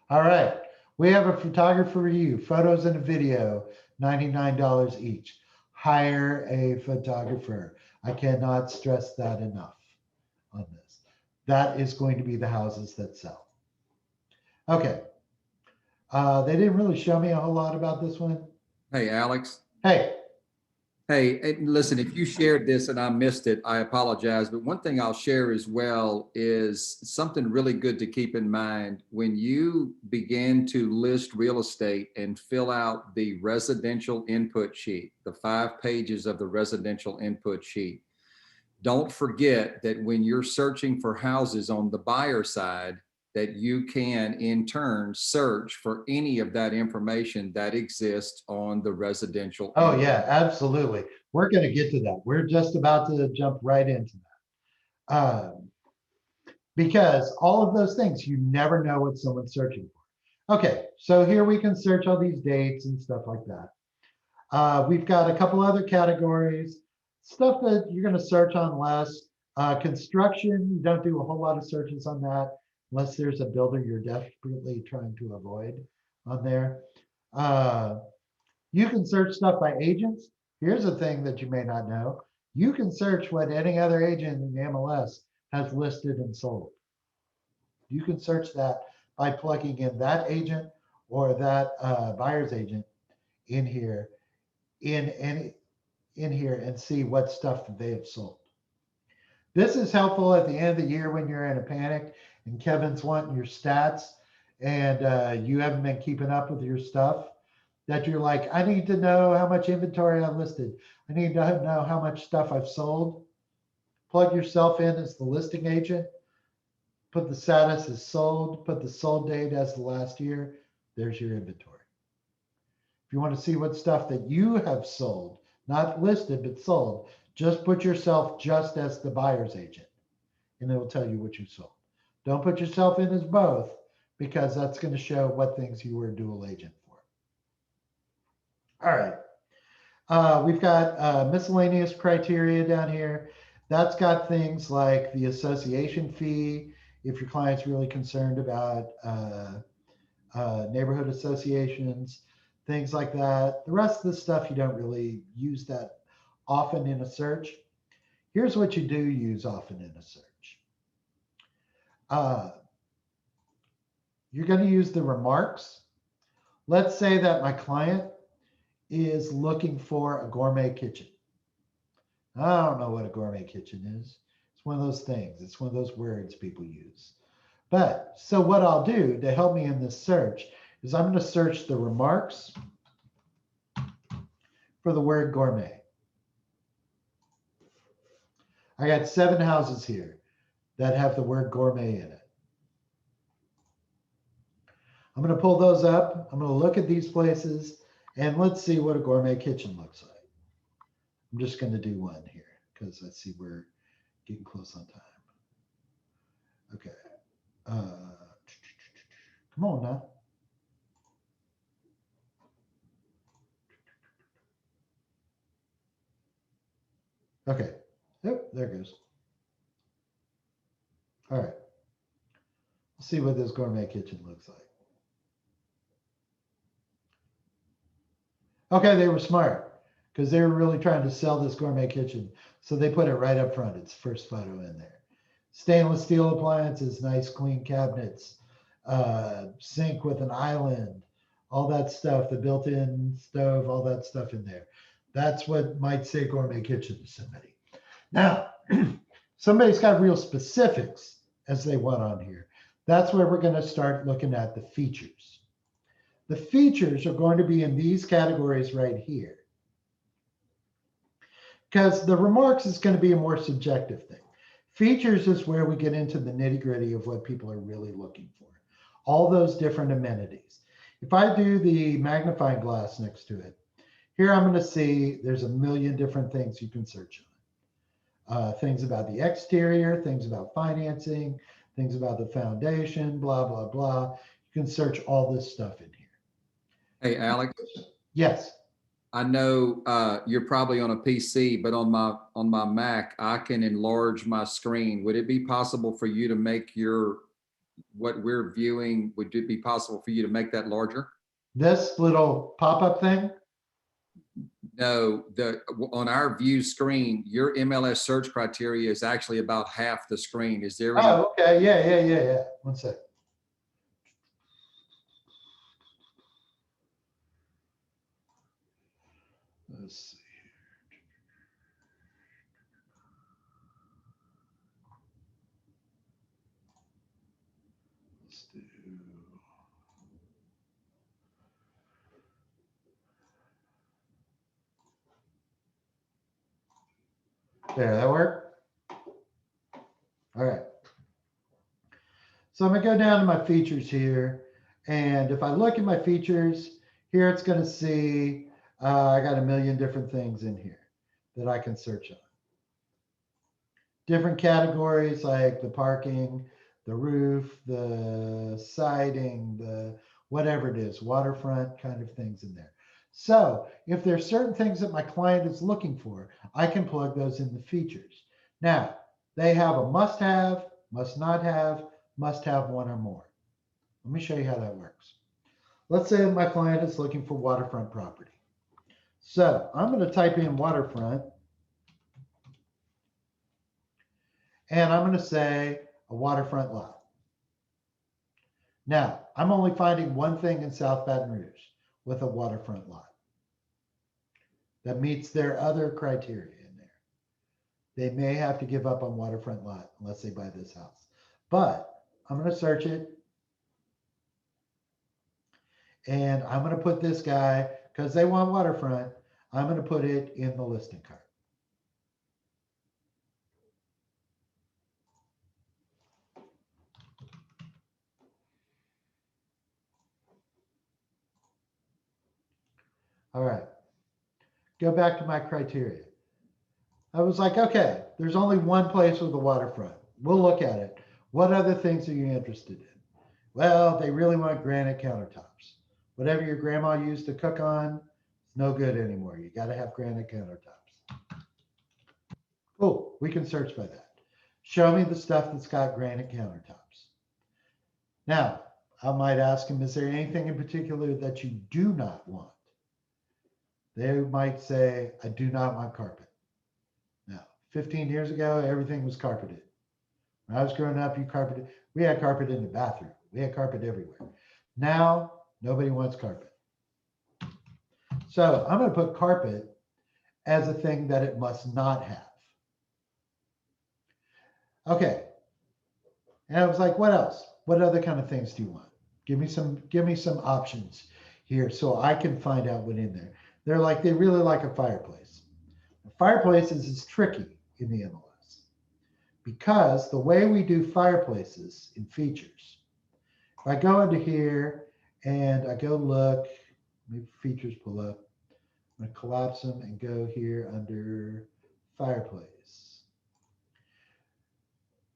All right. We have a photographer for you. Photos and a video, $99 each. Hire a photographer. I cannot stress that enough on this. That is going to be the houses that sell. Okay. They didn't really show me a whole lot about this one. Hey, Alex. Hey, Hey, listen, if you shared this and I missed it, I apologize. But one thing I'll share as well is something really good to keep in mind. When you begin to list real estate and fill out the residential input sheet, the 5 pages of the residential input sheet, don't forget that when you're searching for houses on the buyer side, that you can in turn search for any of that information that exists on the residential. oh yeah, absolutely. We're going to get to that. We're just about to jump right into that. Because all of those things, you never know what someone's searching for. Okay, so here we can search all these dates and stuff like that. We've got a couple other categories, stuff that you're going to search on less. Construction, you don't do a whole lot of searches on that unless there's a builder you're desperately trying to avoid on there. You can search stuff by agents. Here's a thing that you may not know. You can search what any other agent in the MLS has listed and sold. You can search that by plugging in that agent or that buyer's agent in here, in here and see what stuff that they have sold. This is helpful at the end of the year when you're in a panic and Kevin's wanting your stats and you haven't been keeping up with your stuff, that you're like, I need to know how much inventory I've listed. I need to know how much stuff I've sold. Plug yourself in as the listing agent. Put the status as sold. Put the sold date as the last year. There's your inventory. If you want to see what stuff that you have sold, not listed, but sold, just put yourself just as the buyer's agent and it'll tell you what you sold. Don't put yourself in as both because that's going to show what things you were a dual agent for. All right. We've got miscellaneous criteria down here. That's got things like the association fee, if your client's really concerned about neighborhood associations, things like that. The rest of the stuff, you don't really use that often in a search. Here's what you do use often in a search. You're going to use the remarks. Let's say that my client is looking for a gourmet kitchen. I don't know what a gourmet kitchen is. It's one of those things. It's one of those words people use. But so what I'll do to help me in this search is I'm going to search the remarks for the word gourmet. I got 7 houses here that have the word gourmet in it. I'm going to pull those up. I'm going to look at these places and let's see what a gourmet kitchen looks like. I'm just going to do one here because I see we're getting close on time. Okay. Come on now. Okay. Yep, there it goes. All right. Let's see what this gourmet kitchen looks like. Okay, they were smart because they were really trying to sell this gourmet kitchen. So they put it right up front. It's the first photo in there. Stainless steel appliances, nice clean cabinets, sink with an island, all that stuff, the built-in stove, all that stuff in there. That's what might say gourmet kitchen to somebody. Now, somebody's got real specifics as they want on here. That's where we're going to start looking at the features. The features are going to be in these categories right here. Because the remarks is going to be a more subjective thing. Features is where we get into the nitty-gritty of what people are really looking for. All those different amenities. If I do the magnifying glass next to it, here I'm going to see there's a million different things you can search on. Things about the exterior, things about financing, things about the foundation, blah, blah, blah. You can search all this stuff in here. Hey, Alex. Yes. I know you're probably on a PC, but on my Mac, I can enlarge my screen. Would it be possible for you to make your what we're viewing, would it be possible for you to make that larger? This little pop-up thing? No, on our view screen, your MLS search criteria is actually about half the screen. Is there any? Oh, okay. Yeah. One sec. Let's see. Let's do. There, that work? All right. So I'm gonna go down to my features here. And if I look at my features, here it's gonna see, I got a million different things in here that I can search on. Different categories like the parking, the roof, the siding, the whatever it is, waterfront kind of things in there. So if there's certain things that my client is looking for, I can plug those in the features. Now, they have a must have, must not have, must have one or more. Let me show you how that works. Let's say my client is looking for waterfront property. So I'm going to type in waterfront. And I'm going to say a waterfront lot. Now, I'm only finding one thing in South Baton Rouge with a waterfront lot that meets their other criteria in there. They may have to give up on waterfront lot unless they buy this house. But I'm going to search it. And I'm going to put this guy, because they want waterfront, I'm going to put it in the listing card. All right, go back to my criteria. I was like, okay, there's only one place with the waterfront. We'll look at it. What other things are you interested in? Well, they really want granite countertops. Whatever your grandma used to cook on, it's no good anymore. You got to have granite countertops. Oh, we can search by that. Show me the stuff that's got granite countertops. Now, I might ask them, is there anything in particular that you do not want? They might say, I do not want carpet. Now, 15 years ago, everything was carpeted. When I was growing up, we had carpet in the bathroom. We had carpet everywhere. Now, nobody wants carpet. So I'm going to put carpet as a thing that it must not have. Okay. And I was like, what else? What other kind of things do you want? Give me some options here so I can find out what's in there. They're like, they really like a fireplace. Fireplaces is tricky in the MLS because the way we do fireplaces in features, if I go into here and I go look, maybe features pull up, I'm going to collapse them and go here under fireplace.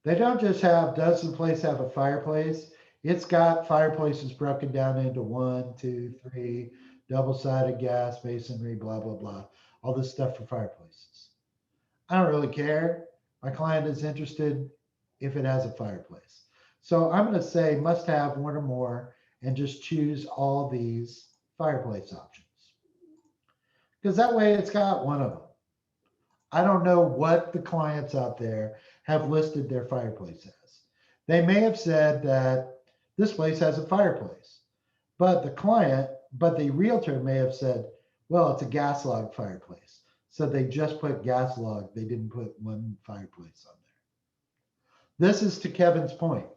They don't just have, does the place have a fireplace? It's got fireplaces broken down into 1, 2, 3, double-sided gas, masonry, blah, blah, blah. All this stuff for fireplaces. I don't really care. My client is interested if it has a fireplace. So I'm going to say must have one or more and just choose all these fireplace options. Because that way it's got one of them. I don't know what the clients out there have listed their fireplace as. They may have said that this place has a fireplace, but the realtor may have said, well, it's a gas log fireplace. So they just put gas log. They didn't put one fireplace on there. This is to Kevin's point.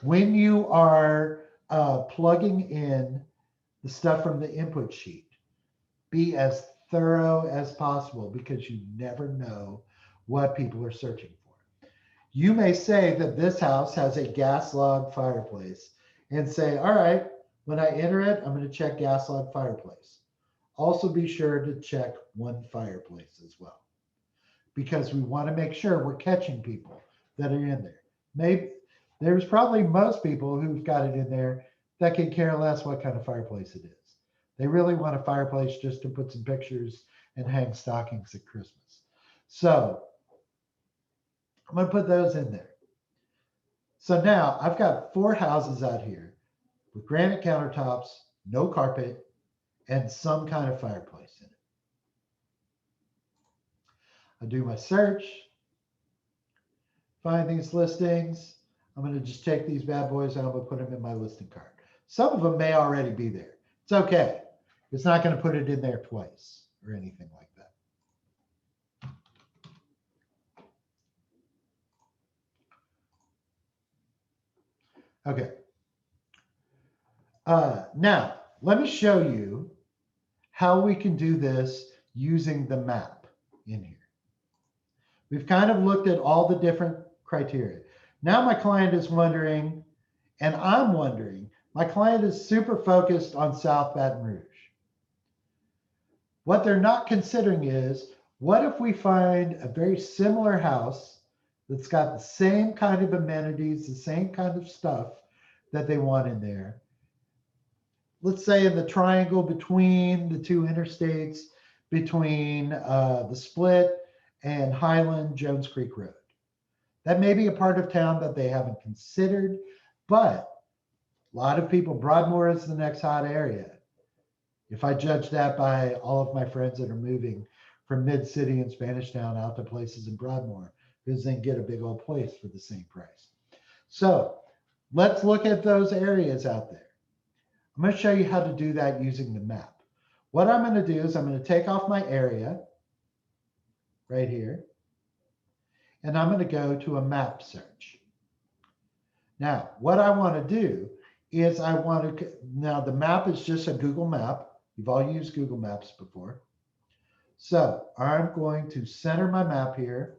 When you are plugging in the stuff from the input sheet, be as thorough as possible because you never know what people are searching for. You may say that this house has a gas log fireplace and say, all right, when I enter it, I'm going to check gas log fireplace. Also be sure to check one fireplace as well, because we want to make sure we're catching people that are in there. Maybe there's probably most people who've got it in there that can care less what kind of fireplace it is. They really want a fireplace just to put some pictures and hang stockings at Christmas. So I'm going to put those in there. So now I've got 4 houses out here with granite countertops, no carpet, and some kind of fireplace in it. I do my search, find these listings. I'm going to just take these bad boys and I'm going to put them in my listing card. Some of them may already be there. It's okay. It's not going to put it in there twice or anything like that. Okay. Now, let me show you how we can do this using the map in here. We've kind of looked at all the different criteria. Now my client is wondering, and I'm wondering, my client is super focused on South Baton Rouge. What they're not considering is, what if we find a very similar house that's got the same kind of amenities, the same kind of stuff that they want in there? Let's say in the triangle between the 2 interstates, between the Split and Highland Jones Creek Road. That may be a part of town that they haven't considered, but a lot of people, Broadmoor is the next hot area. If I judge that by all of my friends that are moving from Mid-City and Spanish Town out to places in Broadmoor, because they can get a big old place for the same price. So let's look at those areas out there. I'm going to show you how to do that using the map. What I'm going to do is I'm going to take off my area right here, and I'm going to go to a map search. Now, what I want to do is now the map is just a Google map. You've all used Google Maps before. So I'm going to center my map here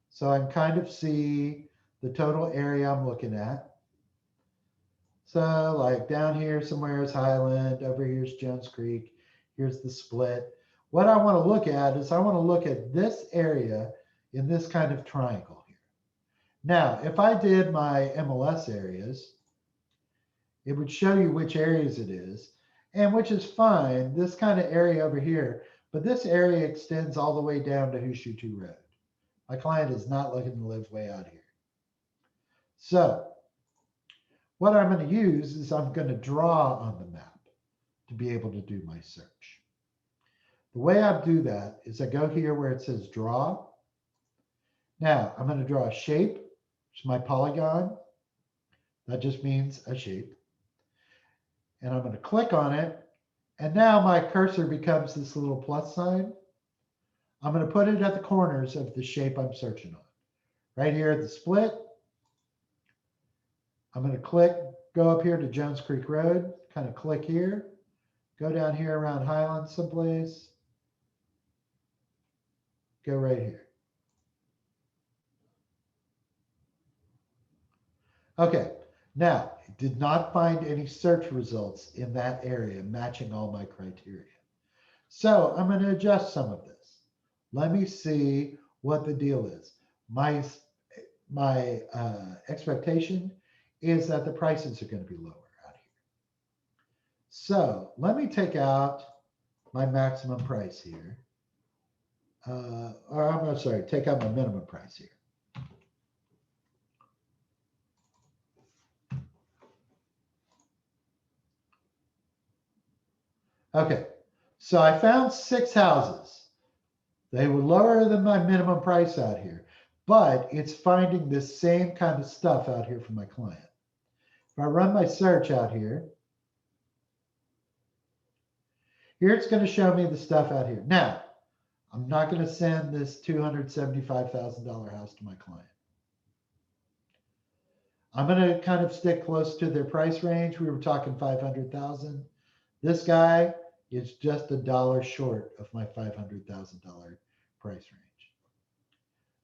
so I can kind of see the total area I'm looking at. So like down here somewhere is Highland, over here's Jones Creek, here's the Split. What I want to look at is I want to look at this area in this kind of triangle here. Now, if I did my MLS areas, it would show you which areas it is, and which is fine, this kind of area over here, but this area extends all the way down to Hoosier 2 Road. My client is not looking to live way out here. So what I'm going to use is I'm going to draw on the map to be able to do my search. The way I do that is I go here where it says draw. Now I'm going to draw a shape, which is my polygon. That just means a shape. And I'm going to click on it. And now my cursor becomes this little plus sign. I'm going to put it at the corners of the shape I'm searching on. Right here at the Split. I'm going to go up here to Jones Creek Road, kind of click here, go down here around Highland someplace, go right here. Okay, now it did not find any search results in that area matching all my criteria. So I'm going to adjust some of this. Let me see what the deal is. My expectation is that the prices are going to be lower out here. So let me take out my maximum price here. Or I'm sorry, take out my minimum price here. Okay, so I found 6 houses. They were lower than my minimum price out here, but it's finding this same kind of stuff out here for my client. If I run my search out here, it's going to show me the stuff out here. Now, I'm not going to send this $275,000 house to my client. I'm going to kind of stick close to their price range. We were talking 500,000. This guy is just $1 short of my $500,000 price range.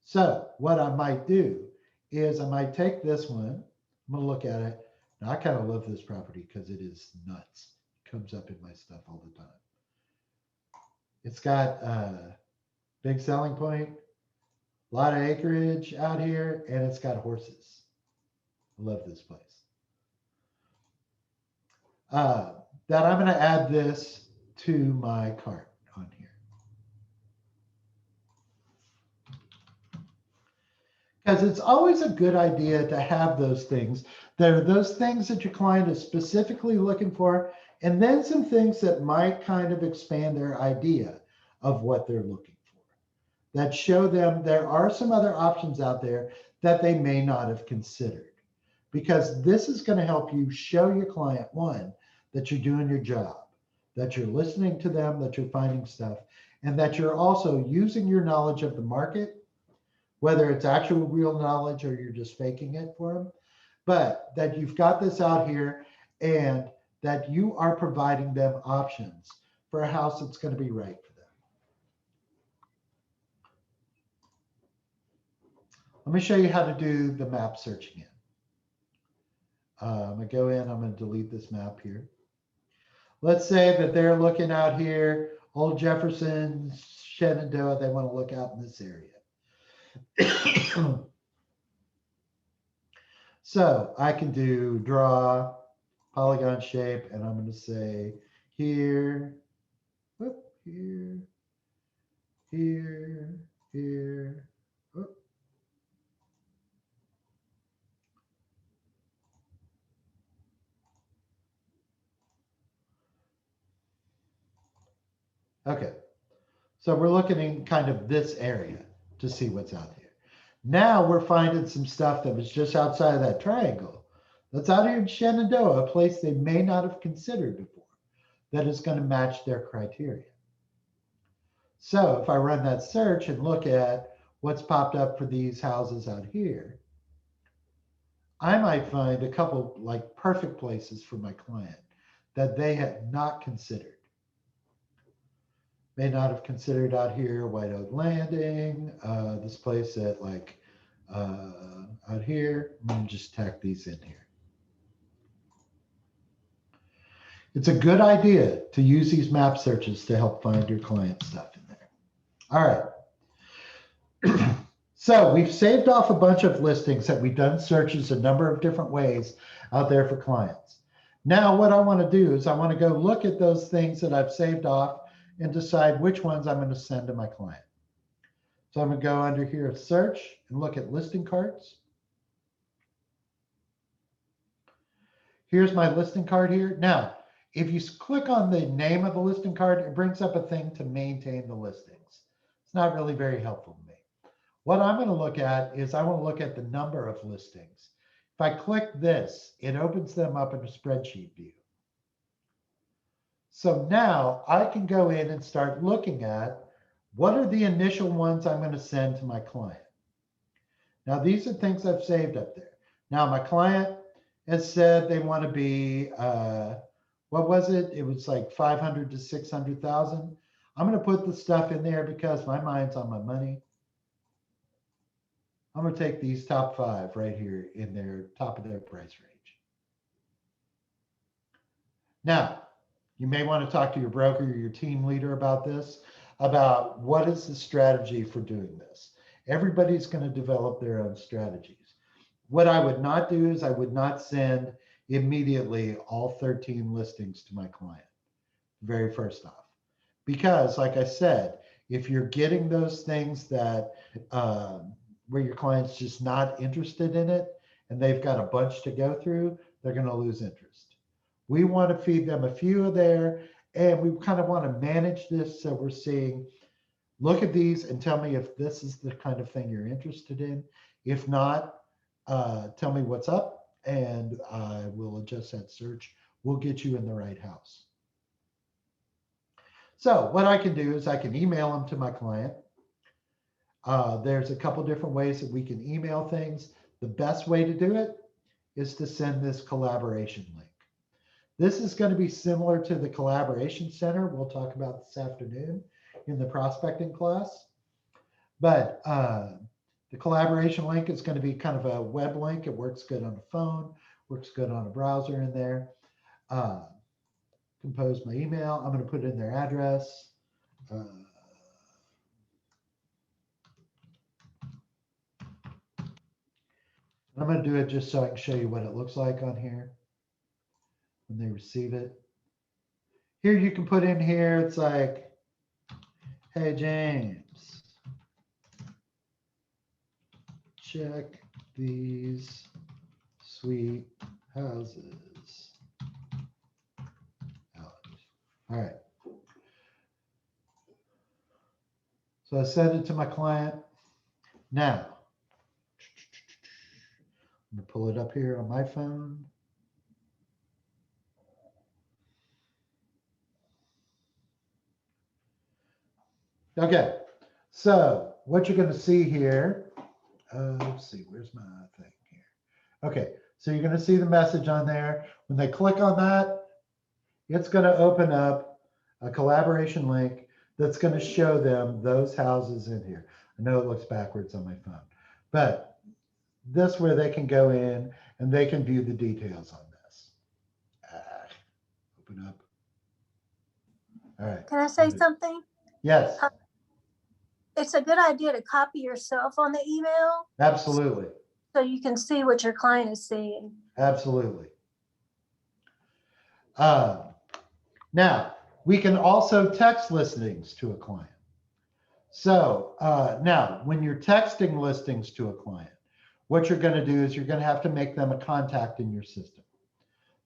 So what I might do is I might take this one. I'm going to look at it. Now I kind of love this property because it is nuts. It comes up in my stuff all the time. It's got a big selling point, a lot of acreage out here, and it's got horses. I love this place. That I'm going to add this to my cart on here. Because it's always a good idea to have those things. There are those things that your client is specifically looking for, and then some things that might kind of expand their idea of what they're looking for, that show them there are some other options out there that they may not have considered. Because this is going to help you show your client, one, that you're doing your job, that you're listening to them, that you're finding stuff, and that you're also using your knowledge of the market, whether it's actual real knowledge or you're just faking it for them, but that you've got this out here and that you are providing them options for a house that's going to be right for them. Let me show you how to do the map searching in. I'm going to go in, I'm going to delete this map here. Let's say that they're looking out here, Old Jefferson, Shenandoah, they want to look out in this area. So I can do draw, polygon shape, and I'm going to say here, whoop, here, here, here, whoop. Okay, so we're looking in kind of this area to see what's out there. Now we're finding some stuff that was just outside of that triangle. That's out here in Shenandoah, a place they may not have considered before, that is going to match their criteria. So if I run that search and look at what's popped up for these houses out here, I might find a couple like perfect places for my client that they had not considered. May not have considered out here, White Oak Landing, this place at like out here. I'm gonna just tack these in here. It's a good idea to use these map searches to help find your client stuff in there. All right. So we've saved off a bunch of listings that we've done searches a number of different ways out there for clients. Now what I want to do is I want to go look at those things that I've saved off and decide which ones I'm going to send to my client. So I'm going to go under here, search, and look at listing cards. Here's my listing card here. Now, if you click on the name of the listing card, it brings up a thing to maintain the listings. It's not really very helpful to me. What I'm going to look at is I want to look at the number of listings. If I click this, it opens them up in a spreadsheet view. So now I can go in and start looking at what are the initial ones I'm going to send to my client. Now, these are things I've saved up there. Now, my client has said they want to be, what was it? It was like 500 to 600,000. I'm going to put the stuff in there because my mind's on my money. I'm going to take these top 5 right here in their top of their price range. Now, you may want to talk to your broker or your team leader about this, about what is the strategy for doing this. Everybody's going to develop their own strategies. What I would not do is I would not send immediately all 13 listings to my client, very first off. Because like I said, if you're getting those things that where your client's just not interested in it and they've got a bunch to go through, they're going to lose interest. We want to feed them a few there, and we kind of want to manage this so we're seeing, look at these and tell me if this is the kind of thing you're interested in. If not, tell me what's up and I will adjust that search. We'll get you in the right house. So what I can do is I can email them to my client. There's a couple different ways that we can email things. The best way to do it is to send this collaboration link. This is going to be similar to the collaboration center we'll talk about this afternoon in the prospecting class. But the collaboration link is going to be kind of a web link. It works good on a phone, works good on a browser in there. Compose my email. I'm going to put in their address. I'm going to do it just so I can show you what it looks like on here when they receive it. Here you can put in here, it's like, hey, James, check these sweet houses out. All right. So I sent it to my client. Now, I'm gonna pull it up here on my phone. Okay, so what you're gonna see here, let's see, where's my thing here? Okay, so you're gonna see the message on there. When they click on that, it's gonna open up a collaboration link that's gonna show them those houses in here. I know it looks backwards on my phone, but this where they can go in and they can view the details on this. Open up. All right. Can I say something? Yes, It's a good idea to copy yourself on the email absolutely. so you can see what your client is seeing. Absolutely. Now, we can also text listings to a client. So now, when you're texting listings to a client, what you're going to do is you're going to have to make them a contact in your system.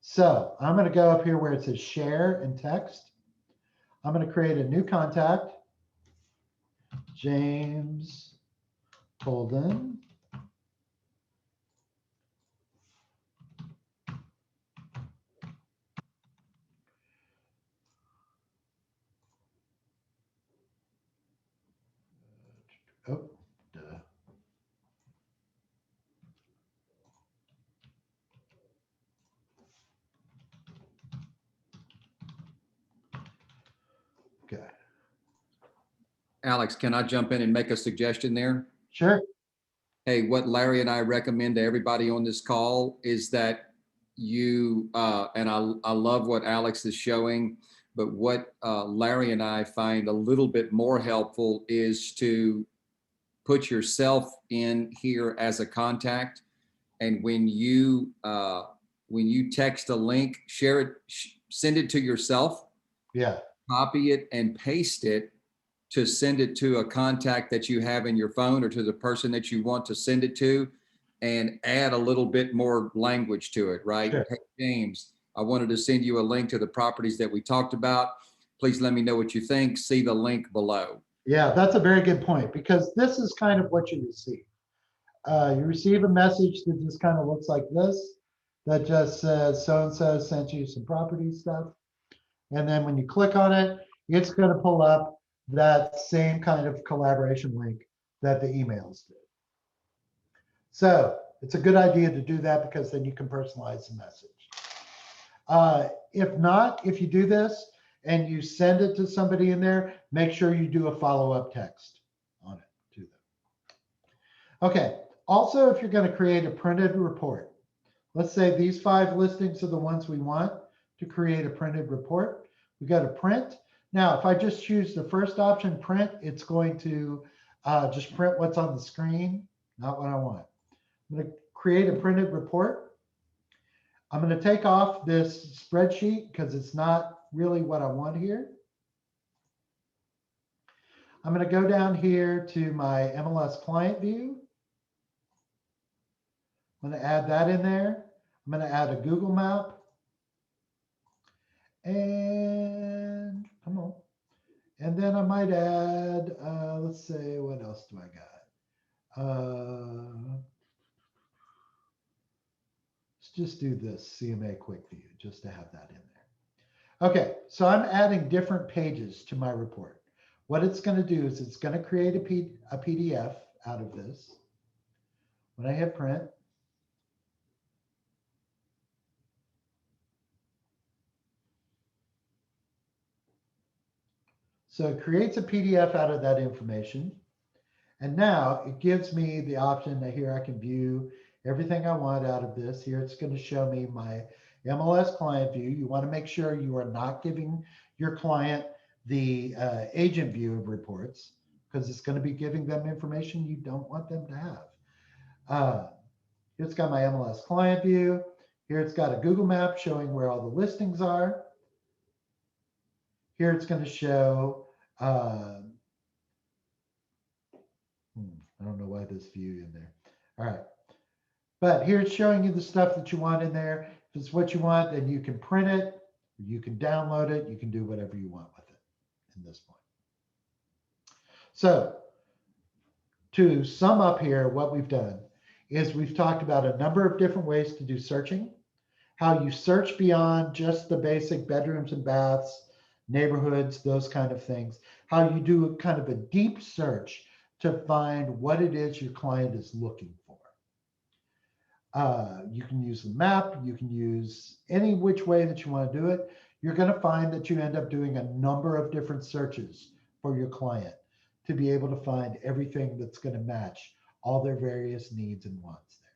So I'm going to go up here where it says share and text. I'm going to create a new contact. James Holden. Oh, duh. Okay. Alex, can I jump in and make a suggestion there? Sure. Hey, what Larry and I recommend to everybody on this call is that you, and I love what Alex is showing, but what Larry and I find a little bit more helpful is to put yourself in here as a contact. And when you text a link, share it, send it to yourself, Yeah. copy it and paste it to send it to a contact that you have in your phone or to the person that you want to send it to, and add a little bit more language to it, right? Sure. Hey, James, I wanted to send you a link to the properties that we talked about. Please let me know what you think. See the link below. Yeah, that's a very good point because this is kind of what you receive. You receive a message that just kind of looks like this, that just says so-and-so sent you some property stuff. And then when you click on it, it's going to pull up that same kind of collaboration link that the emails did. So it's a good idea to do that because then you can personalize the message. If not, if you do this and you send it to somebody in there, make sure you do a follow-up text on it to them. Okay. Also, if you're going to create a printed report, let's say these 5 listings are the ones we want to create a printed report. We go to print. Now, if I just choose the first option, print, it's going to just print what's on the screen, not what I want. I'm going to create a printed report. I'm going to take off this spreadsheet because it's not really what I want here. I'm going to go down here to my MLS client view. I'm going to add that in there. I'm going to add a Google map. And come on. And then I might add, let's say, what else do I got? Let's just do this CMA quick view just to have that in there. Okay, so I'm adding different pages to my report. What it's going to do is it's going to create a PDF out of this. When I hit print, so it creates a PDF out of that information. And now it gives me the option that here I can view everything I want out of this. Here it's going to show me my MLS client view. You want to make sure you are not giving your client the agent view of reports because it's going to be giving them information you don't want them to have. Here it's got my MLS client view. Here it's got a Google map showing where all the listings are. Here it's going to show, I don't know why this view in there. All right. But here it's showing you the stuff that you want in there. If it's what you want, then you can print it, you can download it, you can do whatever you want with it in this point. So to sum up here, what we've done is we've talked about a number of different ways to do searching, how you search beyond just the basic bedrooms and baths, neighborhoods, those kind of things, how you do kind of a deep search to find what it is your client is looking for. You can use the map, you can use any which way that you want to do it. You're going to find that you end up doing a number of different searches for your client to be able to find everything that's going to match all their various needs and wants there.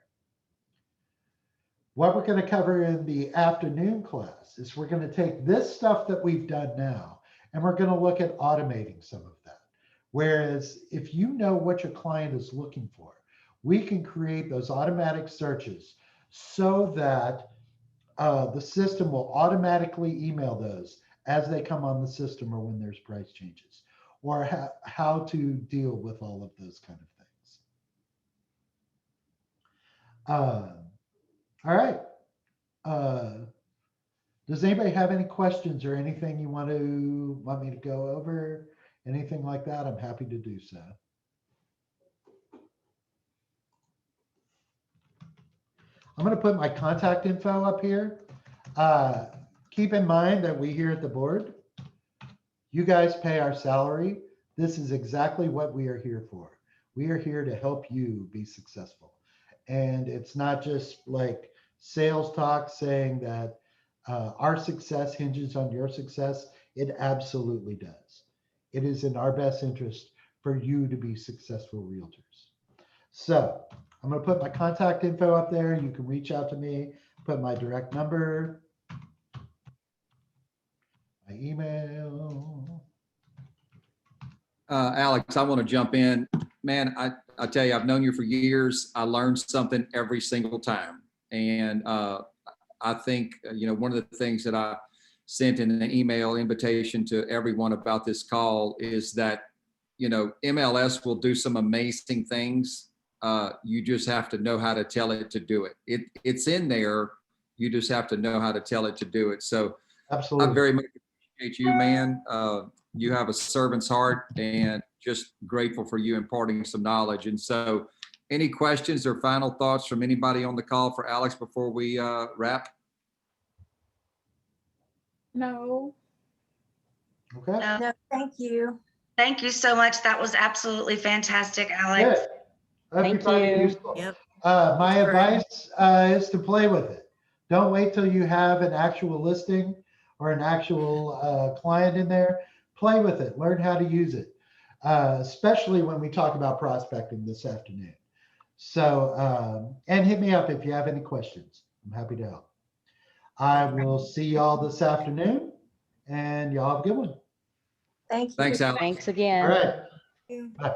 What we're going to cover in the afternoon class is we're going to take this stuff that we've done now and we're going to look at automating some of that. Whereas if you know what your client is looking for, we can create those automatic searches so that the system will automatically email those as they come on the system or when there's price changes, or how to deal with all of those kind of things. All right. Does anybody have any questions or anything you want me to go over? Anything like that? I'm happy to do so. I'm going to put my contact info up here. Keep in mind that we here at the board, you guys pay our salary. This is exactly what we are here for. We are here to help you be successful. And it's not just like sales talk saying that our success hinges on your success. It absolutely does. It is in our best interest for you to be successful realtors. So I'm going to put my contact info up there. You can reach out to me, put my direct number, my email. Alex, I want to jump in. Man, I tell you, I've known you for years. I learned something every single time. And I think, one of the things that I sent in an email invitation to everyone about this call is that, MLS will do some amazing things. You just have to know how to tell it to do it. It's in there. You just have to know how to tell it to do it. So Absolutely. I very much appreciate you, man. You have a servant's heart, and just grateful for you imparting some knowledge. And so any questions or final thoughts from anybody on the call for Alex before we wrap? No. Okay. No, thank you. Thank you so much. That was absolutely fantastic, Alex. Good. Hope you find it useful. Yep. My That's great. advice is to play with it. Don't wait till you have an actual listing or an actual client in there. Play with it. Learn how to use it, especially when we talk about prospecting this afternoon. So, and hit me up if you have any questions. I'm happy to help. I will see y'all this afternoon, and y'all have a good one. Thank you. Thanks, Alex. Thanks All again. right. You. Bye.